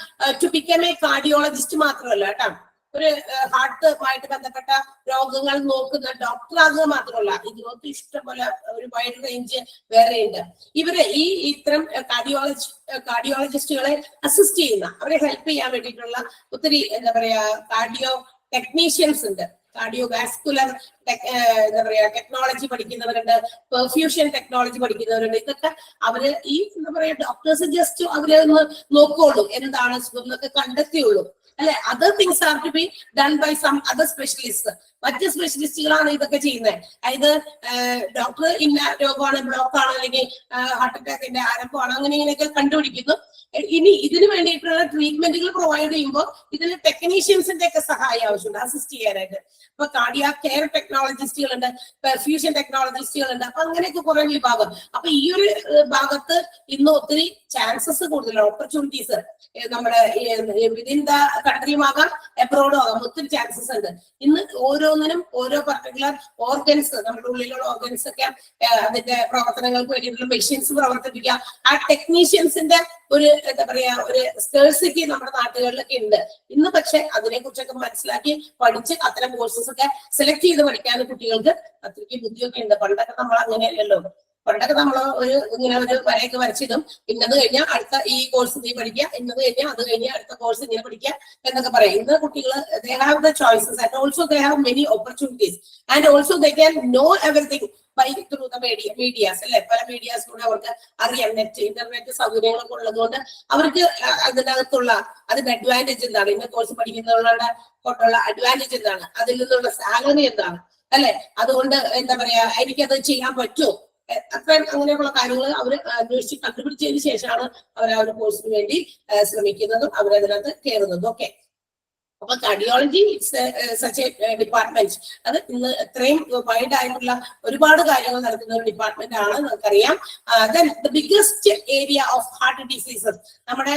ടു ബിക്കം എ കാർഡിയോളജിസ്റ്റ് മാത്രമല്ല കേട്ടോ, ഒരു ഹാർട്ടുമായിട്ട് ബന്ധപ്പെട്ട രോഗങ്ങൾ നോക്കുന്ന ഡോക്ടർ ആകുക മാത്രമല്ല, ഇതിനകത്ത് ഇഷ്ടംപോലെ ഒരു വൈഡ് റേഞ്ച് വേറെയുണ്ട്. ഇവര് ഈ ഇത്തരം കാർഡിയോളജിസ്റ്റുകളെ അസിസ്റ്റ് ചെയ്യുന്ന, അവരെ ഹെൽപ്പ് ചെയ്യാൻ വേണ്ടിയിട്ടുള്ള ഒത്തിരി എന്താ പറയാ കാർഡിയോ ടെക്നീഷ്യൻസ് ഉണ്ട്. കാർഡിയോ വാസ്കുലർ എന്താ പറയാ ടെക്നോളജി പഠിക്കുന്നവരുണ്ട്, പെർഫ്യൂഷൻ ടെക്നോളജി പഠിക്കുന്നവരുണ്ട്. ഇതൊക്കെ അവര് ഈ എന്താ പറയാ ഡോക്ടേഴ്സ് ജസ്റ്റ് അവരെ ഒന്ന് നോക്കുള്ളൂ, എന്താണ് സുഖം എന്നൊക്കെ കണ്ടെത്തിയുള്ളൂ അല്ലെ. Other things are to be done by some other specialist. മറ്റ് സ്പെഷ്യലിസ്റ്റുകളാണ് ഇതൊക്കെ ചെയ്യുന്നത്. അതായത് ഡോക്ടർ ഇന്ന രോഗമാണ്, ബ്ലോക്ക് ആണ്, അല്ലെങ്കിൽ ഹാർട്ട് അറ്റാക്കിന്റെ ആരംഭമാണ്, അങ്ങനെ ഇങ്ങനെയൊക്കെ കണ്ടുപിടിക്കുന്നു. ഇനി ഇതിന് വേണ്ടിയിട്ടുള്ള ട്രീറ്റ്മെന്റുകൾ പ്രൊവൈഡ് ചെയ്യുമ്പോൾ ഇതിന് ടെക്നീഷ്യൻസിന്റെ ഒക്കെ സഹായം ആവശ്യമുണ്ട് അസിസ്റ്റ് ചെയ്യാനായിട്ട്. ഇപ്പൊ കാർഡിയാക് കെയർ ടെക്നോളജിസ്റ്റുകളുണ്ട്, പെർഫ്യൂഷൻ ടെക്നോളജിസ്റ്റുകളുണ്ട്. അപ്പൊ അങ്ങനെയൊക്കെ കുറെ വിഭാഗം. അപ്പൊ ഈ ഒരു ഭാഗത്ത് ഇന്ന് ഒത്തിരി ചാൻസസ് കൂടുതലാണ്, ഓപ്പർച്യൂണിറ്റീസ് നമ്മുടെ വിതിൻ ദ കൺട്രിയും ആകാം എബ്രോഡും ആകാം, ഒത്തിരി ചാൻസസ് ഉണ്ട്. ഇന്ന് ഓരോന്നിനും ഓരോ പർട്ടിക്കുലർ ഓർഗൻസ്, നമ്മുടെ ഉള്ളിലുള്ള ഓർഗൻസ് ഒക്കെ അതിന്റെ പ്രവർത്തനങ്ങൾക്ക് വേണ്ടിയിട്ടുള്ള മെഷീൻസ് പ്രവർത്തിപ്പിക്കാം. ആ ടെക്നീഷ്യൻസിന്റെ ഒരു എന്താ പറയാ ഒരു സ്കേഴ്സിറ്റി നമ്മുടെ നാട്ടുകളിലൊക്കെ ഉണ്ട് ഇന്ന്. പക്ഷെ അതിനെ കുറിച്ചൊക്കെ മനസ്സിലാക്കി പഠിച്ച് അത്തരം കോഴ്സസ് ഒക്കെ സെലക്ട് ചെയ്ത് പഠിക്കാൻ കുട്ടികൾക്ക് അത്രയ്ക്ക് ബുദ്ധിയൊക്കെ ഉണ്ട്. പണ്ടൊക്കെ നമ്മൾ അങ്ങനെയല്ലല്ലോ. പണ്ടൊക്കെ നമ്മൾ ഇങ്ങനെ ഒരു വരയൊക്കെ വരച്ചിടും, ഇന്നത് കഴിഞ്ഞാൽ അടുത്ത ഈ കോഴ്സ് നീ പഠിക്കുക, ഇന്നത് കഴിഞ്ഞാൽ അത് കഴിഞ്ഞാൽ അടുത്ത കോഴ്സ് ഇങ്ങനെ പഠിക്കുക എന്നൊക്കെ പറയും. ഇന്ന് കുട്ടികൾ they have the choices and also they have many opportunities and also they can know everything by through the medias അല്ലെ. പല മീഡിയാസിലൂടെ അവർക്ക് അറിയാം. ഇന്റർനെറ്റ് സൗകര്യങ്ങളൊക്കെ ഉള്ളതുകൊണ്ട് അവർക്ക് അതിനകത്തുള്ള അതിന്റെ അഡ്വാൻറ്റേജ് എന്താണ്, ഇന്ന കോഴ്സ് പഠിക്കുന്നവരുടെ കൊണ്ടുള്ള അഡ്വാൻറ്റേജ് എന്താണ്, അതിൽ നിന്നുള്ള സാലറി എന്താണ് അല്ലെ. അതുകൊണ്ട് എന്താ പറയാ, എനിക്കത് ചെയ്യാൻ പറ്റുമോ, അത്രയും അങ്ങനെയുള്ള കാര്യങ്ങൾ അവർ അന്വേഷിച്ച് കണ്ടുപിടിച്ചതിന് ശേഷമാണ് അവർ ആ ഒരു കോഴ്സിന് വേണ്ടി ശ്രമിക്കുന്നതും അവരതിനകത്ത് കയറുന്നതും ഒക്കെ. അപ്പൊ കാർഡിയോളജി സച്ച് എ ഡിപ്പാർട്ട്മെന്റ്, അത് ഇന്ന് ഇത്രയും വൈഡ് ആയിട്ടുള്ള ഒരുപാട് കാര്യങ്ങൾ നടക്കുന്ന ഒരു ഡിപ്പാർട്ട്മെന്റ് ആണ്, നമുക്കറിയാം. The biggest area of heart diseases, നമ്മുടെ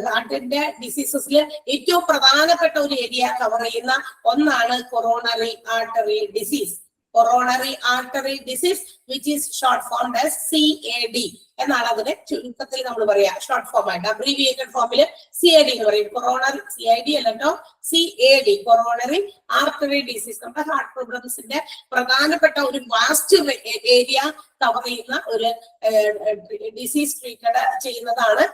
ഹാർട്ടിന്റെ ഡിസീസസിൽ ഏറ്റവും പ്രധാനപ്പെട്ട ഒരു ഏരിയ കവർ ചെയ്യുന്ന ഒന്നാണ് coronary artery disease. Coronary artery disease which is short formed as CAD എന്നാണ് അതിനെ ചുരുക്കത്തിൽ നമ്മൾ പറയാ. ഷോർട്ട് ഫോം ആയിട്ട് അബ്രീവിയേറ്റഡ് ഫോമിൽ CAD എന്ന് പറയും. കൊറോണറി CID അല്ലല്ലോ, CAD കൊറോണറി ആർട്ടറി ഡിസീസ്. നമ്മുടെ ഹാർട്ട് പ്രോബ്ലംസിന്റെ പ്രധാനപ്പെട്ട ഒരു വാസ്റ്റ് ഏരിയ കവർ ചെയ്യുന്ന ഒരു ഡിസീസ് ട്രീറ്റഡ് ചെയ്യുന്നതാണ്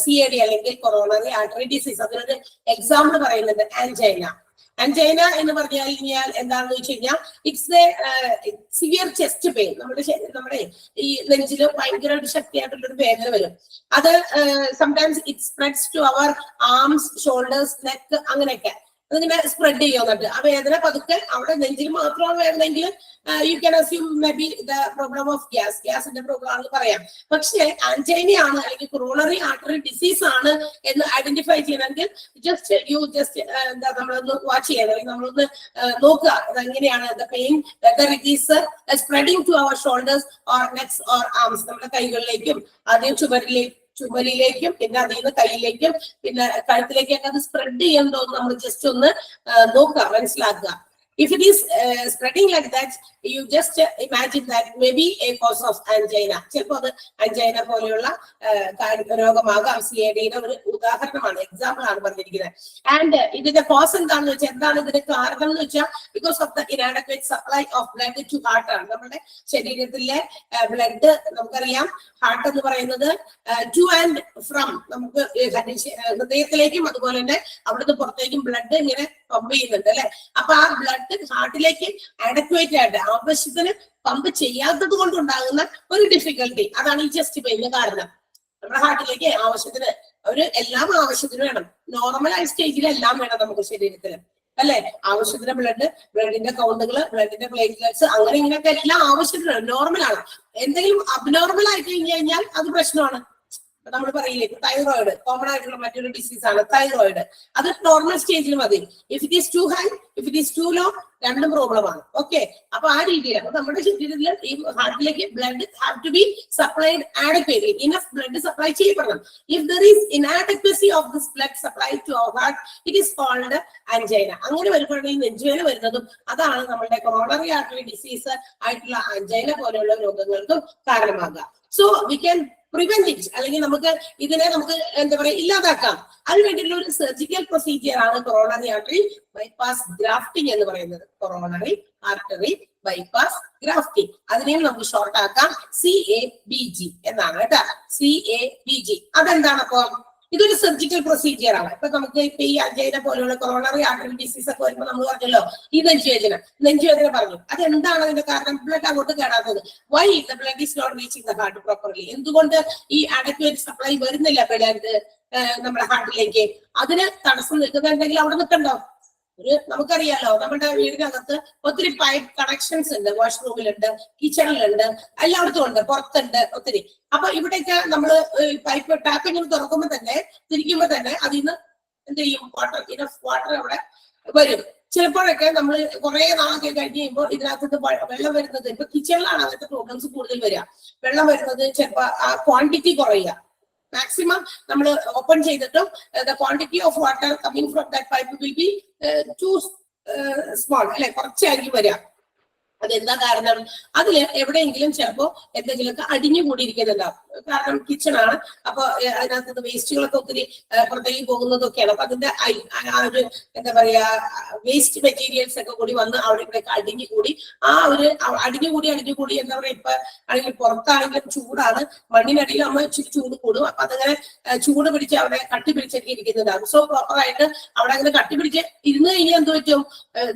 CAD അല്ലെങ്കിൽ കൊറോണറി ആർട്ടറി ഡിസീസ്. അതിനൊരു എക്സാമ്പിൾ പറയുന്നുണ്ട് ആൻജൈന. ആൻജൈന എന്ന് പറഞ്ഞു കഴിഞ്ഞാൽ എന്താണെന്ന് വെച്ച് കഴിഞ്ഞാൽ it's A severe chest pain. നമ്മുടെ ഈ നെഞ്ചില് ഭയങ്കര ഒരു ശക്തിയായിട്ടുള്ള ഒരു വേദന വരും. അത് sometimes it spreads to our arms, shoulders, neck, അങ്ങനെയൊക്കെ അതിങ്ങനെ സ്പ്രെഡ് ചെയ്യുന്നുണ്ട്. ആ വേദന പതുക്കെ അവിടെ നെഞ്ചിൽ മാത്രമാണ് വേദനയെങ്കിൽ you can assume may be the problem of ഗ്യാസിന്റെ പ്രോബ്ലം ആണെന്ന് പറയാം. പക്ഷേ ആൻജൈനയാണ് അല്ലെങ്കിൽ കൊറോണറി ആർട്ടറി ഡിസീസ് ആണ് എന്ന് ഐഡന്റിഫൈ ചെയ്യണമെങ്കിൽ ജസ്റ്റ് എന്താ നമ്മളൊന്ന് വാച്ച് ചെയ്യണം, അല്ലെങ്കിൽ നമ്മളൊന്ന് നോക്കുക അതെങ്ങനെയാണ് the pain, whether it is spreading to our shoulders or necks or arms. നമ്മുടെ കൈകളിലേക്കും ആദ്യം ചുമലിലേക്കും പിന്നെ അതിൽ നിന്ന് കൈയിലേക്കും പിന്നെ കഴുത്തിലേക്കൊക്കെ അത് സ്പ്രെഡ് ചെയ്യുന്നുണ്ടോ എന്ന് നമ്മൾ ജസ്റ്റ് ഒന്ന് നോക്കുക, മനസ്സിലാക്കുക. If it is spreading like that, you just imagine that maybe a cause of angina. ചിലപ്പോൾ അത് ആൻജൈന പോലെയുള്ള രോഗമാകാം. CAD-യുടെ ഒരു ഉദാഹരണമാണ്, എക്സാമ്പിൾ ആണ് പറഞ്ഞിരിക്കുന്നത്. ആൻഡ് ഇതിന്റെ കോസ് എന്താണെന്ന് വെച്ചാൽ, എന്താണ് ഇതിന്റെ കാരണം എന്ന് വെച്ചാൽ, because of the inadequate supply of blood to heart ആണ്. നമ്മുടെ ശരീരത്തിലെ ബ്ലഡ് നമുക്കറിയാം, ഹാർട്ട് എന്ന് പറയുന്നത് ടു ആൻഡ് ഫ്രം, നമുക്ക് ഹൃദയത്തിലേക്കും അതുപോലെ തന്നെ അവിടുന്ന് പുറത്തേക്കും ബ്ലഡ് ഇങ്ങനെ പമ്പ് ചെയ്യുന്നുണ്ട് അല്ലെ. അപ്പൊ ആ ബ്ലഡ് ഹാർട്ടിലേക്ക് അഡക്വേറ്റ് ആയിട്ട് ആവശ്യത്തിന് പമ്പ് ചെയ്യാത്തത് കൊണ്ടുണ്ടാകുന്ന ഒരു ഡിഫിക്കൽട്ടി, അതാണ് ഈ ചെസ്റ്റ് പെയിന് കാരണം. നമ്മുടെ ഹാർട്ടിലേക്ക് ആവശ്യത്തിന് എല്ലാം ആവശ്യത്തിന് വേണം. നോർമൽ സ്റ്റേജിൽ എല്ലാം വേണം നമുക്ക് ശരീരത്തിന് അല്ലെ. ആവശ്യത്തിന് ബ്ലഡിന്റെ കൗണ്ടുകള്, ബ്ലഡിന്റെ പ്ലേറ്റ്ലെറ്റ്സ്, അങ്ങനെ ഇങ്ങനെയൊക്കെ എല്ലാം ആവശ്യത്തിന് നോർമലാണ്. എന്തെങ്കിലും അബ്നോർമൽ ആയി കഴിഞ്ഞാൽ അത് പ്രശ്നമാണ്. നമ്മൾ പറയില്ലേ തൈറോയിഡ്, കോമൺ ആയിട്ടുള്ള മറ്റൊരു ഡിസീസ് ആണ് തൈറോയിഡ്. അത് നോർമൽ സ്റ്റേജിൽ മതി. If it is too high, if it is too low, രണ്ടും പ്രോബ്ലമാണ്. ഓക്കെ, അപ്പൊ ആ രീതിയിൽ അപ്പൊ നമ്മുടെ ശരീരത്തിൽ ഈ ഹാർട്ടിലേക്ക് blood have to be supplied adequately. Enough blood supply ചെയ്യപ്പെടണം. If there is inadequacy of this blood supply to our heart, it is called angina. അങ്ങനെ വരുമ്പോഴാണ് ഈ നെഞ്ചുവേദന വരുന്നതും. അതാണ് നമ്മുടെ കൊറോണറി ആർട്ടറി ഡിസീസ് ആയിട്ടുള്ള ആൻജൈന പോലെയുള്ള രോഗങ്ങൾക്കും കാരണമാകുക. So we can prevent it, അല്ലെങ്കിൽ ഇതിനെ നമുക്ക് എന്താ പറയാ ഇല്ലാതാക്കാം. അതിന് വേണ്ടിയിട്ടുള്ള ഒരു സർജിക്കൽ പ്രൊസീജിയർ ആണ് കൊറോണറി ആർട്ടറി ബൈപ്പാസ് ഗ്രാഫ്റ്റിംഗ് എന്ന് പറയുന്നത്. കൊറോണറി ആർട്ടറി ബൈപ്പാസ് ഗ്രാഫ്റ്റിംഗ്, അതിനെയും നമുക്ക് ഷോർട്ട് ആക്കാം CABG എന്നാണ് കേട്ടോ. CABG അതെന്താണ്? അപ്പൊ ഇതൊരു സർജിക്കൽ പ്രൊസീജിയർ ആണ്. ഇപ്പൊ നമുക്ക് ഇപ്പൊ ഈ ആൻജൈന പോലെയുള്ള കൊറോണറി ആർട്ടറി ഡിസീസ് ഒക്കെ വരുമ്പോൾ നമ്മൾ പറഞ്ഞല്ലോ ഈ നെഞ്ചുവേദന പറഞ്ഞു. അതെന്താണ് അതിന്റെ കാരണം? ബ്ലഡ് അങ്ങോട്ട് കയറാത്തത്. Why the blood is not reaching the heart properly. എന്തുകൊണ്ട് ഈ അഡക്വേറ്റ് സപ്ലൈ വരുന്നില്ല ബ്ലഡ് നമ്മുടെ ഹാർട്ടിലേക്ക്? അതിന് തടസ്സം നിൽക്കുന്നുണ്ടെങ്കിൽ അവിടെ നിൽക്കണ്ടോ? നമുക്കറിയാലോ, നമ്മുടെ വീടിനകത്ത് ഒത്തിരി പൈപ്പ് കണക്ഷൻസ് ഉണ്ട്. വാഷ്റൂമിലുണ്ട്, കിച്ചണിലുണ്ട്, എല്ലായിടത്തും ഉണ്ട്, പുറത്തുണ്ട് ഒത്തിരി. അപ്പൊ ഇവിടെയൊക്കെ നമ്മള് പൈപ്പ് ടാപ്പിങ്ങനെ തുറക്കുമ്പോൾ തന്നെ തിരിക്കുമ്പോ തന്നെ അതിൽ നിന്ന് എന്ത് ചെയ്യും? വാട്ടർ അവിടെ വരും. ചിലപ്പോഴൊക്കെ നമ്മൾ കുറെ നാളൊക്കെ കഴിഞ്ഞ് കഴിയുമ്പോൾ ഇതിനകത്ത് വെള്ളം വരുന്നത്, ഇപ്പൊ കിച്ചണിലാണ് അങ്ങനത്തെ പ്രോബ്ലംസ് കൂടുതൽ വരിക. വെള്ളം വരുന്നത് ചിലപ്പോ ആ ക്വാണ്ടിറ്റി കുറയുക. മാക്സിമം നമ്മൾ ഓപ്പൺ ചെയ്തിട്ടും the quantity of water coming from that pipe will be too small അല്ലെ, കുറച്ചായിരിക്കും വരിക. അതെന്താ കാരണം? അതില് എവിടെയെങ്കിലും ചിലപ്പോ എന്തെങ്കിലുമൊക്കെ അടിഞ്ഞുകൂടിയിരിക്കുന്നുണ്ടാവും. കാരണം കിച്ചൺ ആണ്, അപ്പൊ അതിനകത്ത് വേസ്റ്റുകളൊക്കെ ഒത്തിരി പുറത്തേക്ക് പോകുന്നതൊക്കെയാണ്. അപ്പൊ അതിന്റെ ആ ഒരു എന്താ പറയാ വേസ്റ്റ് മെറ്റീരിയൽസ് ഒക്കെ കൂടി വന്ന് അവിടെ ഇവിടെയൊക്കെ അടിഞ്ഞുകൂടി ആ ഒരു അടിഞ്ഞുകൂടി എന്താ പറയാ, ഇപ്പൊ ആണെങ്കിൽ പുറത്താണെങ്കിലും ചൂടാണ്, മണ്ണിനടിയിൽ നമ്മൾ ഇച്ചിരി ചൂട് കൂടും. അപ്പൊ അതങ്ങനെ ചൂട് പിടിച്ച് അവിടെ കട്ടി പിടിച്ചൊക്കെ ഇരിക്കുന്നതാണ്. സോ പ്രോപ്പറായിട്ട് അവിടെ അങ്ങനെ കട്ടി പിടിച്ച് ഇരുന്ന് കഴിഞ്ഞാൽ എന്ത് പറ്റും?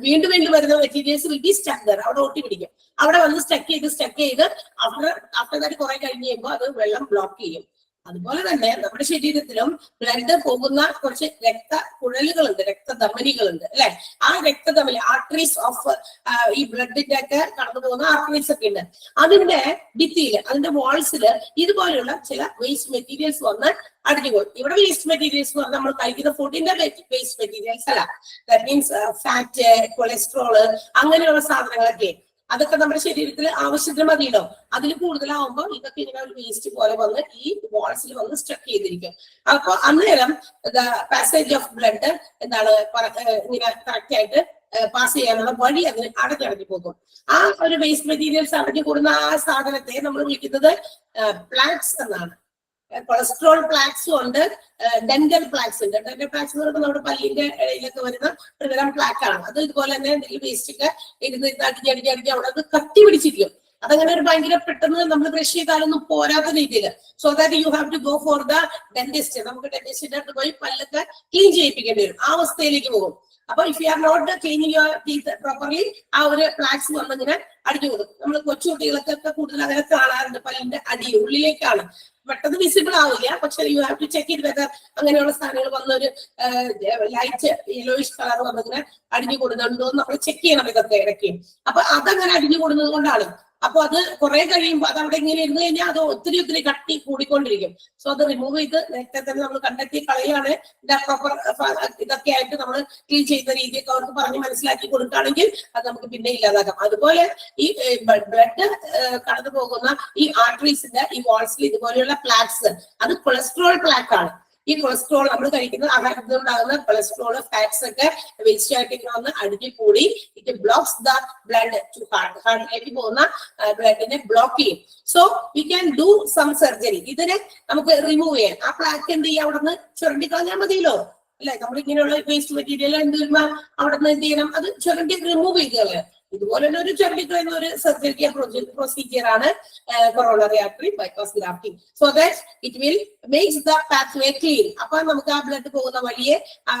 വീണ്ടും വരുന്ന materials will be stuck there, അവിടെ ഒട്ടി പിടിക്കും. അവിടെ വന്ന് സ്റ്റക്ക് ചെയ്ത് ആഫ്റ്റർ ദാറ്റ് കുറെ കഴിഞ്ഞ് കഴിയുമ്പോൾ അത് വെള്ളം ബ്ലോക്ക് ചെയ്യും. അതുപോലെ തന്നെ നമ്മുടെ ശരീരത്തിലും ബ്ലഡ് പോകുന്ന കുറച്ച് രക്തക്കുഴലുകളുണ്ട്, രക്തധമനികളുണ്ട് അല്ലെ. ആ രക്തധമനി ആർട്ടറീസ് ഓഫ് ഈ ബ്ലഡിന്റെ ഒക്കെ കടന്നു പോകുന്ന ആർട്ടറീസ് ഒക്കെ ഉണ്ട്. അതിന്റെ ഭിത്തിയില്, അതിന്റെ വാൾസില് ഇതുപോലെയുള്ള ചില വേസ്റ്റ് മെറ്റീരിയൽസ് വന്ന് അടിഞ്ഞുപോകും. ഇവിടെ വേസ്റ്റ് മെറ്റീരിയൽസ് എന്ന് പറഞ്ഞാൽ നമ്മൾ കഴിക്കുന്ന ഫുഡിന്റെ വേസ്റ്റ് മെറ്റീരിയൽസ് അല്ല. ദാറ്റ് മീൻസ് ഫാറ്റ്, കൊളസ്ട്രോള്, അങ്ങനെയുള്ള സാധനങ്ങളൊക്കെ അതൊക്കെ നമ്മുടെ ശരീരത്തിൽ ആവശ്യത്തിന് മതിയല്ലോ. അതിൽ കൂടുതലാവുമ്പോൾ ഇതൊക്കെ ഇങ്ങനെ ഒരു വേസ്റ്റ് പോലെ വന്ന് ഈ വാൾസിൽ വന്ന് സ്റ്റക്ക് ചെയ്തിരിക്കും. അപ്പൊ അന്നേരം പാസേജ് ഓഫ് ബ്ലഡ് എന്താണ് ഇങ്ങനെ കറക്റ്റ് ആയിട്ട് പാസ് ചെയ്യാനുള്ള വഴി അതിന് അടഞ്ഞടഞ്ഞു പോകും. ആ ഒരു വേസ്റ്റ് മെറ്റീരിയൽസ് അടഞ്ഞു കൂടുന്ന ആ സാധനത്തെ നമ്മൾ വിളിക്കുന്നത് പ്ലാക്സ് എന്നാണ്. കൊളസ്ട്രോൾ പ്ലാക്സും ഉണ്ട്, ഡെന്റൽ പ്ലാക്സ് ഉണ്ട്. ഡെന്റൽ പ്ലാക്സ് എന്ന് പറയുമ്പോൾ നമ്മുടെ പല്ലിന്റെ ഇടയിലൊക്കെ വരുന്ന ഒരു തരം പ്ലാക്ക് ആണ്. അത് ഇതുപോലെ തന്നെ എന്തെങ്കിലും വേസ്റ്റ് ഒക്കെ ഇരുന്ന് അടിഞ്ഞ് അവിടെ അത് കട്ടി പിടിച്ചിരിക്കും. അതങ്ങനെ ഒരു ഭയങ്കര പെട്ടെന്ന് നമ്മൾ ബ്രഷ് ചെയ്താലൊന്നും പോരാത്ത രീതിയിൽ. So that you have to go for the dentist. നമുക്ക് ഡെന്റിസ്റ്റിന്റെ അടുത്ത് പോയി പല്ലൊക്കെ ക്ലീൻ ചെയ്യിപ്പിക്കേണ്ടി വരും. ആ അവസ്ഥയിലേക്ക് പോകും. അപ്പൊ if you are not cleaning your teeth properly, ആ ഒരു പ്ലാക്സ് വന്നിങ്ങനെ അടിഞ്ഞു പോകും. നമ്മൾ കൊച്ചുകുട്ടികൾക്കൊക്കെ കൂടുതൽ അങ്ങനെ കാണാറുണ്ട്. പല്ലിന്റെ അടി ഉള്ളിലേക്കാണ്, പെട്ടെന്ന് വിസിബിൾ ആവില്ല. പക്ഷെ you have to check it whether അങ്ങനെയുള്ള സാധനങ്ങൾ വന്നൊരു ലൈറ്റ് യെല്ലോയിഷ് കളർ വന്നിങ്ങനെ അടിഞ്ഞു കൂടുന്നുണ്ടോ എന്ന് നമ്മൾ ചെക്ക് ചെയ്യണം ഇതൊക്കെ ഇടയ്ക്ക്. അപ്പൊ അതങ്ങനെ അടിഞ്ഞു കൂടുന്നത് കൊണ്ടാണ്. അപ്പൊ അത് കുറെ കഴിയുമ്പോൾ അത് അവിടെ ഇങ്ങനെ ഇരുന്ന് കഴിഞ്ഞാൽ അത് ഒത്തിരി കട്ടി കൂടിക്കൊണ്ടിരിക്കും. സോ അത് റിമൂവ് ചെയ്ത് നേരത്തെ തന്നെ നമ്മൾ കണ്ടെത്തി കളയാണ്. പ്രോപ്പർ ഇതൊക്കെ ആയിട്ട് നമ്മൾ ക്ലീൻ ചെയ്യുന്ന രീതിയൊക്കെ അവർക്ക് പറഞ്ഞ് മനസ്സിലാക്കി കൊടുക്കുകയാണെങ്കിൽ അത് നമുക്ക് പിന്നെ ഇല്ലാതാക്കാം. അതുപോലെ ഈ ബ്ലഡ് കടന്നു പോകുന്ന ഈ ആർട്ടറീസിന്റെ ഈ വാൾസിൽ ഇതുപോലെയുള്ള പ്ലാക്സ്, അത് കൊളസ്ട്രോൾ പ്ലാക്ക് ആണ്. ഈ കൊളസ്ട്രോൾ നമ്മൾ കഴിക്കുന്ന ആഹാരത്തിൽ ഉണ്ടാകുന്ന കൊളസ്ട്രോള്, ഫാറ്റ്സ് ഒക്കെ വേസ്റ്റ് ആയിട്ട് വന്ന് അടിഞ്ഞു കൂടി it blocks the blood to heart. ഹാർട്ടിലേക്ക് പോകുന്ന ബ്ലഡിനെ ബ്ലോക്ക് ചെയ്യും. So we can do some surgery. ഇതിനെ നമുക്ക് റിമൂവ് ചെയ്യാൻ. ആ പ്ലാക്ക് എന്ത് ചെയ്യാം? അവിടെ നിന്ന് ചുരണ്ടി കളഞ്ഞാൽ മതിയല്ലോ അല്ലെ. നമ്മൾ ഇങ്ങനെയുള്ള വേസ്റ്റ് മെറ്റീരിയൽ എന്ത് വരുമ്പോ അവിടെ നിന്ന് എന്ത് ചെയ്യണം? അത് ചുരണ്ടി റിമൂവ് ചെയ്ത്. ഇതുപോലെ തന്നെ ഒരു ചുരണ്ടിക്കളയുന്ന ഒരു സർജറി പ്രൊസീജിയർ ആണ് coronary artery bypass grafting. So that it will makes the pathway clean. അപ്പൊ നമുക്ക് ആ ബ്ലഡ് പോകുന്ന വഴിയെ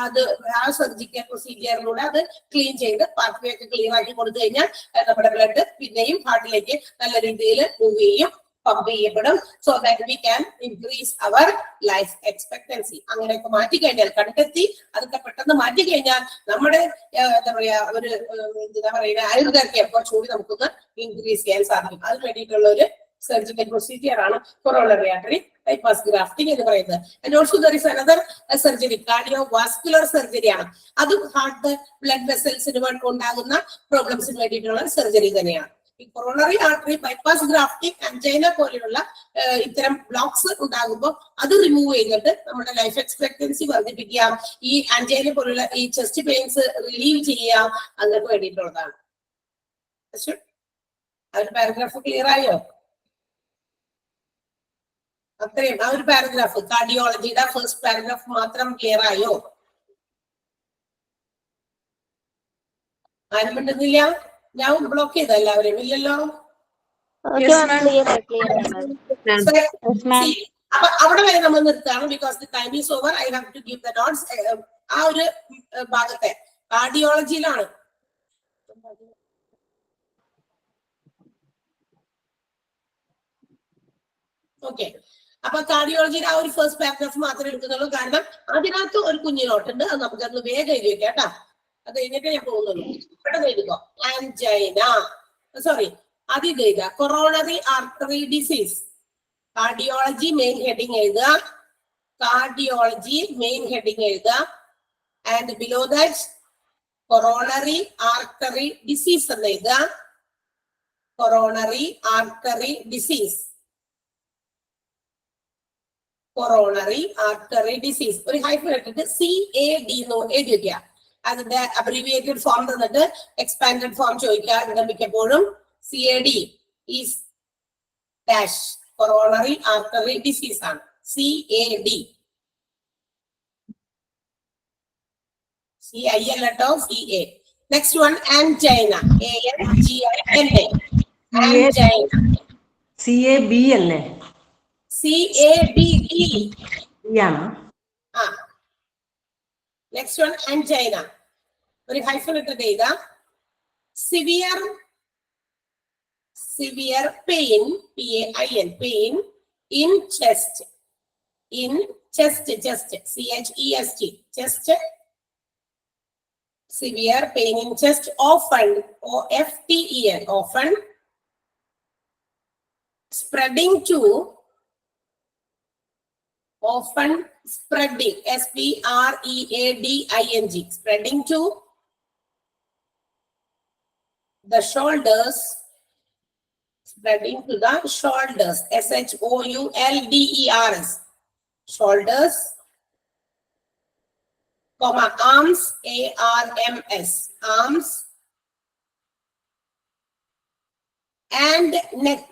അത് ആ സർജിക്കൽ പ്രൊസീജിയറിലൂടെ അത് ക്ലീൻ ചെയ്ത് പാത്വേ ഒക്കെ ക്ലിയർ ആക്കി കൊടുത്തു കഴിഞ്ഞാൽ നമ്മുടെ ബ്ലഡ് പിന്നെയും ഹാർട്ടിലേക്ക് നല്ല രീതിയിൽ മൂവ് ചെയ്യും, പമ്പ് ചെയ്യപ്പെടും. So that we can increase our life expectancy. അങ്ങനെയൊക്കെ മാറ്റിക്കഴിഞ്ഞാൽ, കണ്ടെത്തി അതൊക്കെ പെട്ടെന്ന് മാറ്റിക്കഴിഞ്ഞാൽ നമ്മുടെ എന്താ പറയാ ഒരു എന്താ പറയുക ആയുർദൈർഘ്യം കുറച്ചുകൂടി നമുക്കൊന്ന് ഇൻക്രീസ് ചെയ്യാൻ സാധിക്കും. അതിന് വേണ്ടിയിട്ടുള്ള ഒരു സർജിക്കൽ പ്രൊസീജിയർ ആണ് കൊറോണറി ആർട്ടറി ബൈപ്പാസ് ഗ്രാഫ്റ്റിംഗ് എന്ന് പറയുന്നത്. And also there is another surgery, cardio vascular surgery ആണ്. അതും ഹാർട്ട് ബ്ലഡ് വെസൽസിന് ഉണ്ടാകുന്ന പ്രോബ്ലംസിന് വേണ്ടിയിട്ടുള്ള സർജറി തന്നെയാണ്. ഈ കൊറോണറി ആർട്ടറി ബൈപ്പാസ് ഗ്രാഫ്റ്റിംഗ് അഞ്ചൈന പോലെയുള്ള ഇത്തരം ബ്ലോക്സ് ഉണ്ടാകുമ്പോൾ അത് റിമൂവ് ചെയ്തിട്ട് നമ്മുടെ ലൈഫ് എക്സ്പെക്ടൻസി വർദ്ധിപ്പിക്കുക, ഈ അഞ്ചൈന പോലുള്ള ഈ ചെസ്റ്റ് പെയിൻസ് റിലീവ് ചെയ്യുക, അതിനൊക്കെ വേണ്ടിയിട്ടുള്ളതാണ്. ആ ഒരു പാരഗ്രാഫ് ക്ലിയർ ആയോ? അത്രയും ആ ഒരു പാരഗ്രാഫ് കാർഡിയോളജിയുടെ ഫസ്റ്റ് പാരഗ്രാഫ് മാത്രം ക്ലിയർ ആയോ? ആരും മിണ്ടുന്നില്ല? ഞാൻ ബ്ലോക്ക് ചെയ്ത എല്ലാവരെയും? ഇല്ലല്ലോ. അപ്പൊ അവിടെ വരെ നമ്മൾ നിർത്തുകയാണ്. Because the time is over. I have to give the notes. ആ ഒരു ഭാഗത്തെ കാർഡിയോളജിയിലാണ്. ഓക്കെ, അപ്പൊ കാർഡിയോളജിയുടെ ആ ഒരു ഫസ്റ്റ് പാരഗ്രാഫ് മാത്രമേ എടുക്കുന്നുള്ളൂ. കാരണം അതിനകത്ത് ഒരു കുഞ്ഞു നോട്ടുണ്ട്, അത് നമുക്കന്ന് വേഗം എഴുതി വെക്കാം കേട്ടാ. അത് കഴിഞ്ഞിട്ട് ഞാൻ പോകുന്നുള്ളൂ. പെട്ടെന്ന് എഴുതുക. ആൻജൈന, സോറി അത് ഇത് എഴുതുക. Coronary artery disease. Cardiology main heading എഴുതുക. കാർഡിയോളജി മെയിൻ ഹെഡിങ് എഴുതുക. And below that coronary artery disease എന്ന് എഴുതുക. Coronary artery disease. Coronary artery disease ഒരു ഹൈഫൻ ഇട്ടിട്ട് CAD എന്ന് എഴുതി വെക്കുക. അതിന്റെ അബ്രീവിയേറ്റഡ് ഫോം തന്നിട്ട് എക്സ്പാൻഡഡ് ഫോം ചോദിക്കുക. ഇവിടെ മിക്കപ്പോഴും CAD is dash coronary artery disease ആണ്. CAD CIL ട്ടോ CA. Next one angina. ANGINA. Angina. CAB അല്ലേ? CABE ആണോ? ആ. Next one angina. ഒരു ഹൈഫൻ ഇട്ടിട്ട് എഴുതാ. Severe pain PAIN pain in chest. In chest CHEST chest. Severe pain in chest often OFTEN often spreading to SPREADING spreading to the shoulders, SHOULDERS shoulders, comma arms ARMS arms, and neck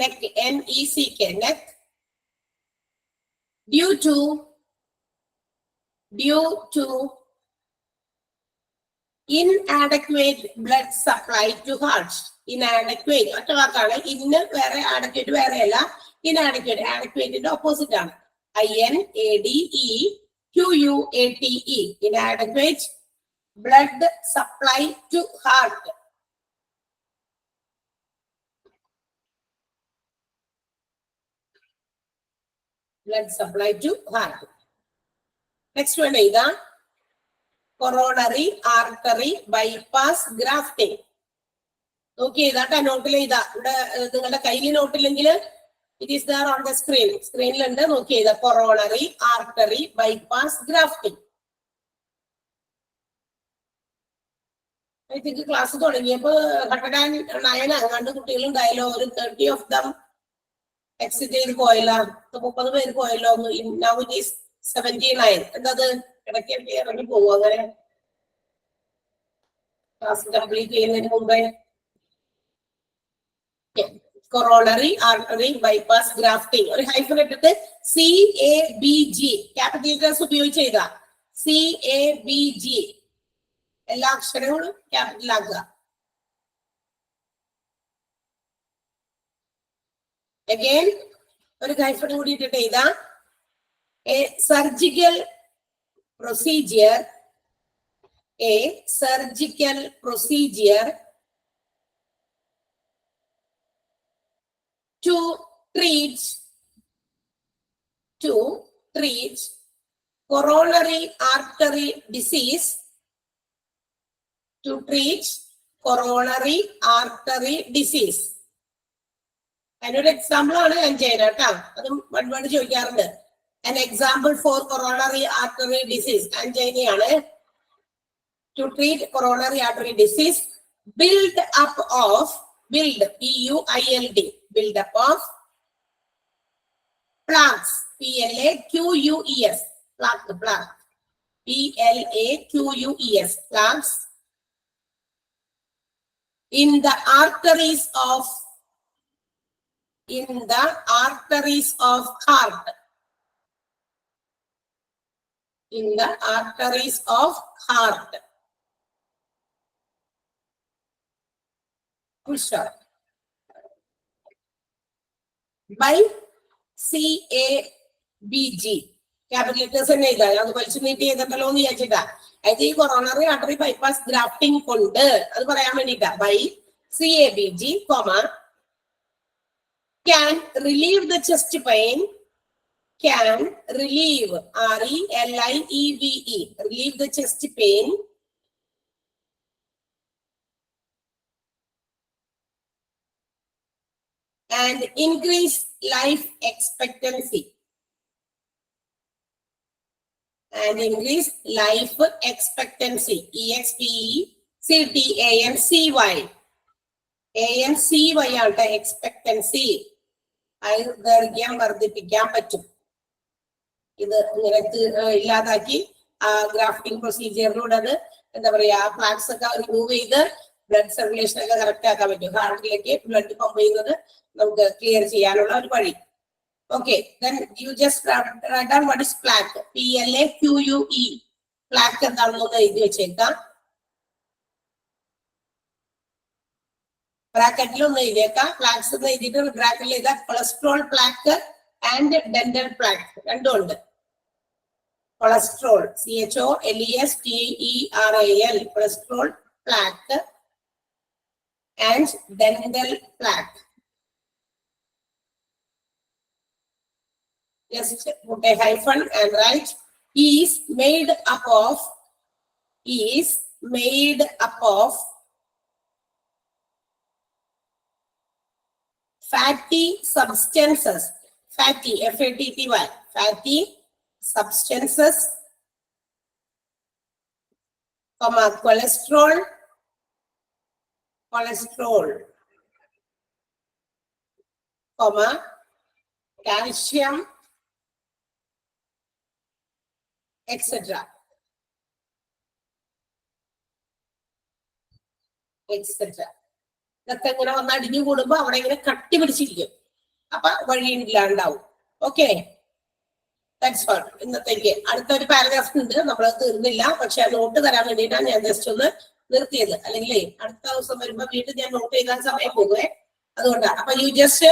NECK neck, due to inadequate blood supply to heart. Inadequate ഒറ്റ വാക്കാണ്. ഇന്ന് വേറെ adequate വേറെ അല്ല. inadequate adequate opposite ആണ്. INADEQUATE inadequate blood supply to heart. Blood supply to heart. Next one is coronary artery bypass grafting. Okay, that I note it is there on the screen. Okay, the coronary artery bypass grafting. I think the class is going to 109 dialogue, 30 of them excited coila. The coila now it is 79. Another class complete in Mumbai. Coronary artery bypass grafting. Or hyphenated CABG. Capital letters ഉപയോഗിച്ചേതാ. CABG. എല്ലാ അക്ഷരങ്ങളും capital ആക്കുക. Again, ഒരു hyphen കൂടി ഇട്ടിട്ട് എഴുതാ. A surgical procedure to treat coronary artery disease. To treat coronary artery disease. Another example ആണ് angina ട്ടാ. അതും one word ചോദിക്കാറുണ്ട്. An example for coronary artery disease angina ആണ്. To treat coronary artery disease, build up of PUILD build up of plaques PLAQUES plaque PLAQUES plaques in the arteries of heart. In the arteries of heart. Full stop. By CABG. Capital letters and neither. I think coronary artery bypass grafting by CABG, can relieve the chest pain. Can relieve RELIEVE relieve the chest pain. And increase life expectancy. EXPECTANCY. ANCY expectancy. വർദ്ധിപ്പിക്കാൻ പറ്റും. ഇത് ഇങ്ങനെ ഇല്ലാതാക്കി grafting പ്രൊസീജിയറിലൂടെ അത് എന്താ പറയാ plaques ഒക്കെ remove ചെയ്ത് ബ്ലഡ് സർക്കുലേഷൻ ഒക്കെ കറക്റ്റ് ആക്കാൻ പറ്റും. ഹാർട്ടിലേക്ക് ബ്ലഡ് പമ്പ് ചെയ്യുന്നത് നമുക്ക് ക്ലിയർ ചെയ്യാനുള്ള ഒരു വഴി. Okay, then you just write down what is plaque. PLAQUE. Plaque എന്താണെന്ന് എഴുതി വെച്ചേക്കാം. ബ്രാക്കറ്റിൽ ഒന്ന് എഴുതിയേക്കാം. പ്ലാക്സ് എന്ന് എഴുതിയിട്ട് ബ്രാക്കറ്റിൽ എഴുതാം cholesterol plaque and dental plaque രണ്ടും ഉണ്ട്. Cholesterol CHOLESTERAL cholesterol plaque and dental plaque. Just put a hyphen and write is made up of fatty substances. Fatty, FATTY, fatty substances, cholesterol, calcium, etc. ഇതൊക്കെ ഇങ്ങനെ വന്ന് അടിഞ്ഞു കൂടുമ്പോ അവിടെ ഇങ്ങനെ കട്ടി പിടിച്ചിരിക്കും. അപ്പൊ വഴിയില്ലാണ്ടാവും. ഓക്കെ, ദാറ്റ്സ് ഓൾ ഇന്നത്തേക്ക്. അടുത്തൊരു പാരഗ്രാഫ് ഉണ്ട്, നമ്മളത് തീർന്നില്ല. പക്ഷെ ആ നോട്ട് തരാൻ വേണ്ടിയിട്ടാണ് ഞാൻ ജസ്റ്റ് ഒന്ന് നിർത്തിയത്. അല്ലെങ്കിൽ അടുത്ത ദിവസം വരുമ്പോ വീണ്ടും ഞാൻ നോട്ട് ചെയ്താൽ സമയം പോകുവേ. അതുകൊണ്ടാണ്. അപ്പൊ you just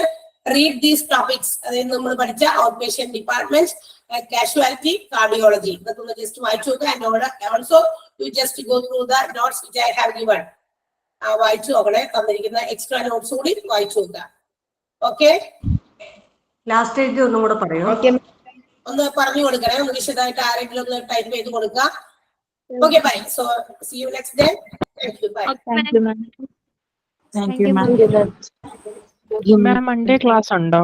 read these topics. അതായത് നമ്മൾ പഠിച്ച out patient department, casualty, cardiology, ഇതൊക്കെ ഒന്ന് ജസ്റ്റ് വായിച്ചു നോക്കുക. And also U just go through the notes which I have given. വായിച്ചു നോക്കണേ. തന്നിരിക്കുന്ന എക്സ്ട്രാ നോട്ട്സ് കൂടി വായിച്ചു നോക്കുക. ഓക്കെ, ലാസ്റ്റ് എഴുതി ഒന്നും കൂടെ പറയോ? ഒന്ന് പറഞ്ഞു കൊടുക്കണേ. ഒന്ന് വിശദമായിട്ട് ആരെങ്കിലും ഒന്ന് ടൈപ്പ് ചെയ്ത് കൊടുക്കുക. Okay, bye. So see you next day. Thank you. Bye. Thank you, ma'am. Thank you, ma'am. Ma'am Monday class ഉണ്ടോ?